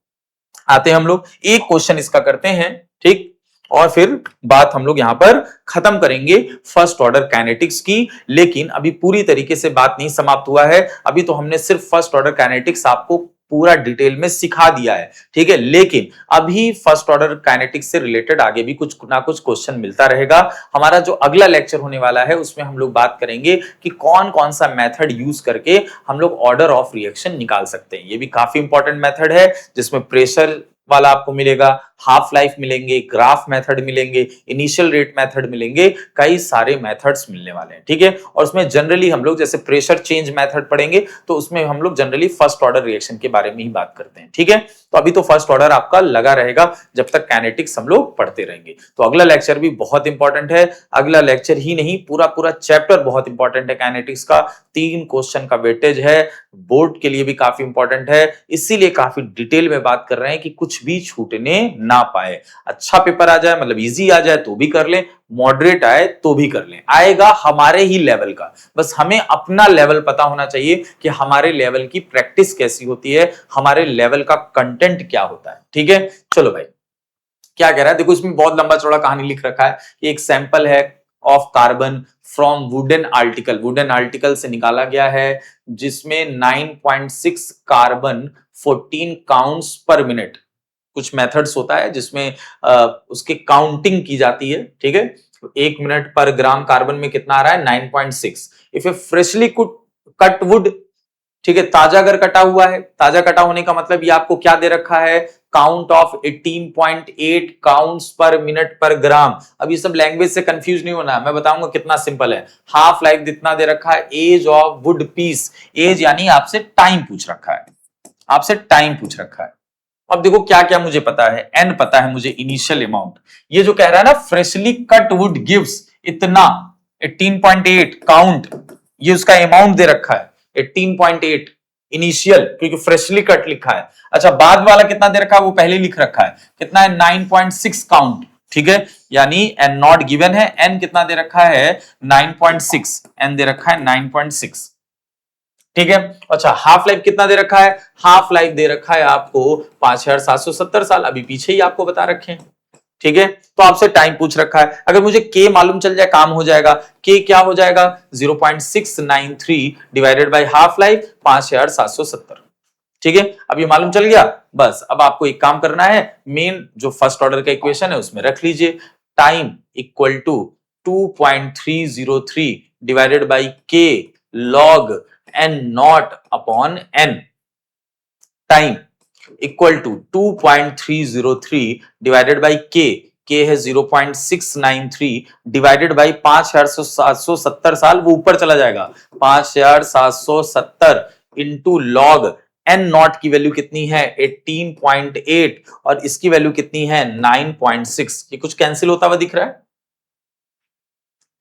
आते हैं हम लोग एक क्वेश्चन इसका करते हैं, ठीक। और फिर बात हम लोग यहां पर खत्म करेंगे फर्स्ट ऑर्डर काइनेटिक्स की। लेकिन अभी पूरी तरीके से बात नहीं समाप्त हुआ है, अभी तो हमने सिर्फ फर्स्ट ऑर्डर काइनेटिक्स आपको पूरा डिटेल में सिखा दिया है, ठीक है। लेकिन अभी फर्स्ट ऑर्डर काइनेटिक्स से रिलेटेड आगे भी कुछ ना कुछ क्वेश्चन मिलता रहेगा। हमारा जो अगला लेक्चर होने वाला है उसमें हम लोग बात करेंगे कि कौन कौन सा मेथड यूज करके हम लोग ऑर्डर ऑफ रिएक्शन निकाल सकते हैं। ये भी काफी इंपॉर्टेंट मेथड है, जिसमें प्रेशर वाला आपको मिलेगा, हाफ लाइफ मिलेंगे, ग्राफ मेथड मिलेंगे, इनिशियल रेट मेथड मिलेंगे, कई सारे मेथड्स मिलने वाले हैं, ठीक है। और उसमें जनरली हम लोग जैसे प्रेशर चेंज मेथड पढ़ेंगे, तो उसमें हम लोग जनरली फर्स्ट ऑर्डर रिएक्शन के बारे में ही बात करते हैं, ठीक है। तो अभी तो फर्स्ट ऑर्डर आपका लगा रहेगा जब तक काइनेटिक्स हम लोग पढ़ते रहेंगे। तो अगला लेक्चर भी बहुत इंपॉर्टेंट है, अगला लेक्चर ही नहीं पूरा पूरा चैप्टर बहुत इंपॉर्टेंट है काइनेटिक्स का। 3 क्वेश्चन का वेटेज है, बोर्ड के लिए भी काफी इंपॉर्टेंट है, इसीलिए काफी डिटेल में बात कर रहे हैं कि कुछ भी छूटने ना पाए। अच्छा पेपर आ जाए, मतलब इजी आ जाए तो भी कर लें, मॉडरेट आए तो भी कर लें, आएगा हमारे ही लेवल का। बस हमें अपना लेवल पता होना चाहिए कि हमारे लेवल की प्रैक्टिस कैसी होती है, हमारे लेवल का कंटेंट क्या होता है, ठीक है। चलो भाई, क्या कह रहा है देखो, इसमें बहुत लंबा चौड़ा कहानी लिख रखा है। एक सैंपल है of carbon from wooden article, wooden article से निकाला गया है, जिसमें 9.6 कार्बन 14 काउंट्स पर मिनट। कुछ मेथड्स होता है जिसमें उसकी काउंटिंग की जाती है, ठीक है। 1 मिनट पर ग्राम कार्बन में कितना आ रहा है, 9.6। If A freshly cut would, ठीक है, ताजा अगर कटा हुआ है, ताजा कटा होने का मतलब ये आपको क्या दे रखा है, काउंट ऑफ 18.8 काउंट्स पर मिनट पर ग्राम। अब ये सब लैंग्वेज से कंफ्यूज नहीं होना, मैं बताऊंगा कितना सिंपल है। हाफ लाइफ जितना दे रखा है, age of wood piece, age यानी आपसे टाइम पूछ रखा है, आपसे टाइम पूछ रखा है। अब देखो क्या क्या मुझे पता है, एन पता है मुझे, इनिशियल अमाउंट। ये जो कह रहा है ना, फ्रेशली कट वुड गिव्स इतना 18.8 काउंट, ये उसका अमाउंट दे रखा है 18.8 इनिशियल, क्योंकि फ्रेशली कट लिखा है। अच्छा, बाद वाला कितना दे रखा है, वो पहले लिख रखा है, कितना है, 9.6 काउंट, ठीक है। यानी एन नॉट गिवन है, एन कितना दे रखा है, 9.6, एन दे रखा है 9.6, ठीक है। अच्छा, हाफ लाइफ कितना दे रखा है, हाफ लाइफ दे रखा है आपको 5770 साल, अभी पीछे ही आपको बता रखे हैं, ठीक है। तो आपसे टाइम पूछ रखा है, अगर मुझे के मालूम चल जाए काम हो जाएगा। के क्या हो जाएगा, 0.693 डिवाइडेड बाय हाफ लाइफ 5770, ठीक है। अब ये मालूम चल गया, बस अब आपको एक काम करना है, मेन जो फर्स्ट ऑर्डर का इक्वेशन है उसमें रख लीजिए, time equal to 2.303 divided by K log N not upon N, time equal to 2.303 divided by K है 0.693 डिवाइडेड बाई 5770 साल, वो ऊपर चला जाएगा, 5770 इंटू लॉग एन नॉट की वैल्यू कितनी है 18.8 और इसकी वैल्यू कितनी है 9.6। ये कुछ कैंसिल होता हुआ दिख रहा है,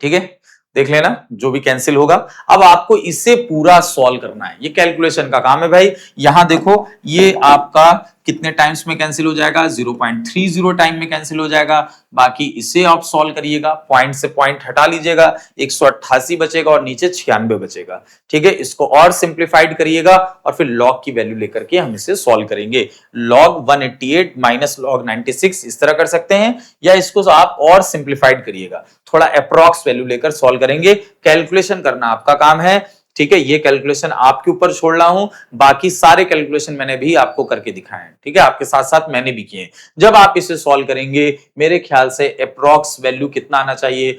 ठीक है, देख लेना जो भी कैंसिल होगा। अब आपको इसे पूरा सॉल्व करना है, ये कैलकुलेशन का काम है भाई। यहां देखो, ये आपका कितने टाइम्स में कैंसिल हो जाएगा, 0.30 टाइम में कैंसिल हो जाएगा। बाकी इसे आप सॉल्व करिएगा, पॉइंट से पॉइंट हटा लीजिएगा, 188 बचेगा और नीचे 96 बचेगा, ठीक है। इसको और सिंप्लीफाइड करिएगा और फिर लॉग की वैल्यू लेकर के हम इसे सॉल्व करेंगे। लॉग 188 माइनस लॉग 96 इस तरह कर सकते हैं, या इसको आप और सिंप्लीफाइड करिएगा, थोड़ा अप्रॉक्स वैल्यू लेकर सॉल्व करेंगे। कैलकुलेशन करना आपका काम है, ठीक है। ये कैलकुलेशन आपके ऊपर छोड़ रहा हूं, बाकी सारे कैलकुलेशन मैंने भी आपको करके दिखाए हैं, ठीक है, आपके साथ साथ मैंने भी किए। जब आप इसे सॉल्व करेंगे, मेरे ख्याल से अप्रॉक्स वैल्यू कितना आना चाहिए,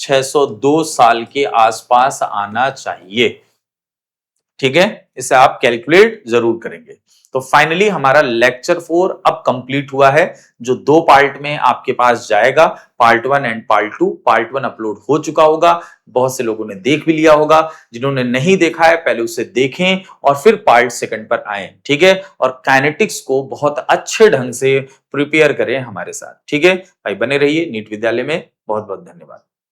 602 साल के आसपास आना चाहिए। ठीक है, इसे आप कैलकुलेट जरूर करेंगे। तो फाइनली हमारा लेक्चर 4 अब कंप्लीट हुआ है, जो 2 पार्ट में आपके पास जाएगा, part 1 and part 2। Part 1 upload हो चुका होगा, बहुत से लोगों ने देख भी लिया होगा। जिन्होंने नहीं देखा है पहले उसे देखें और फिर पार्ट 2 पर आए। ठीक है, और काइनेटिक्स को बहुत अच्छे ढंग से प्रिपेयर करें हमारे साथ। ठीक है भाई, बने रहिए नीट विद्यालय में। बहुत बहुत धन्यवाद।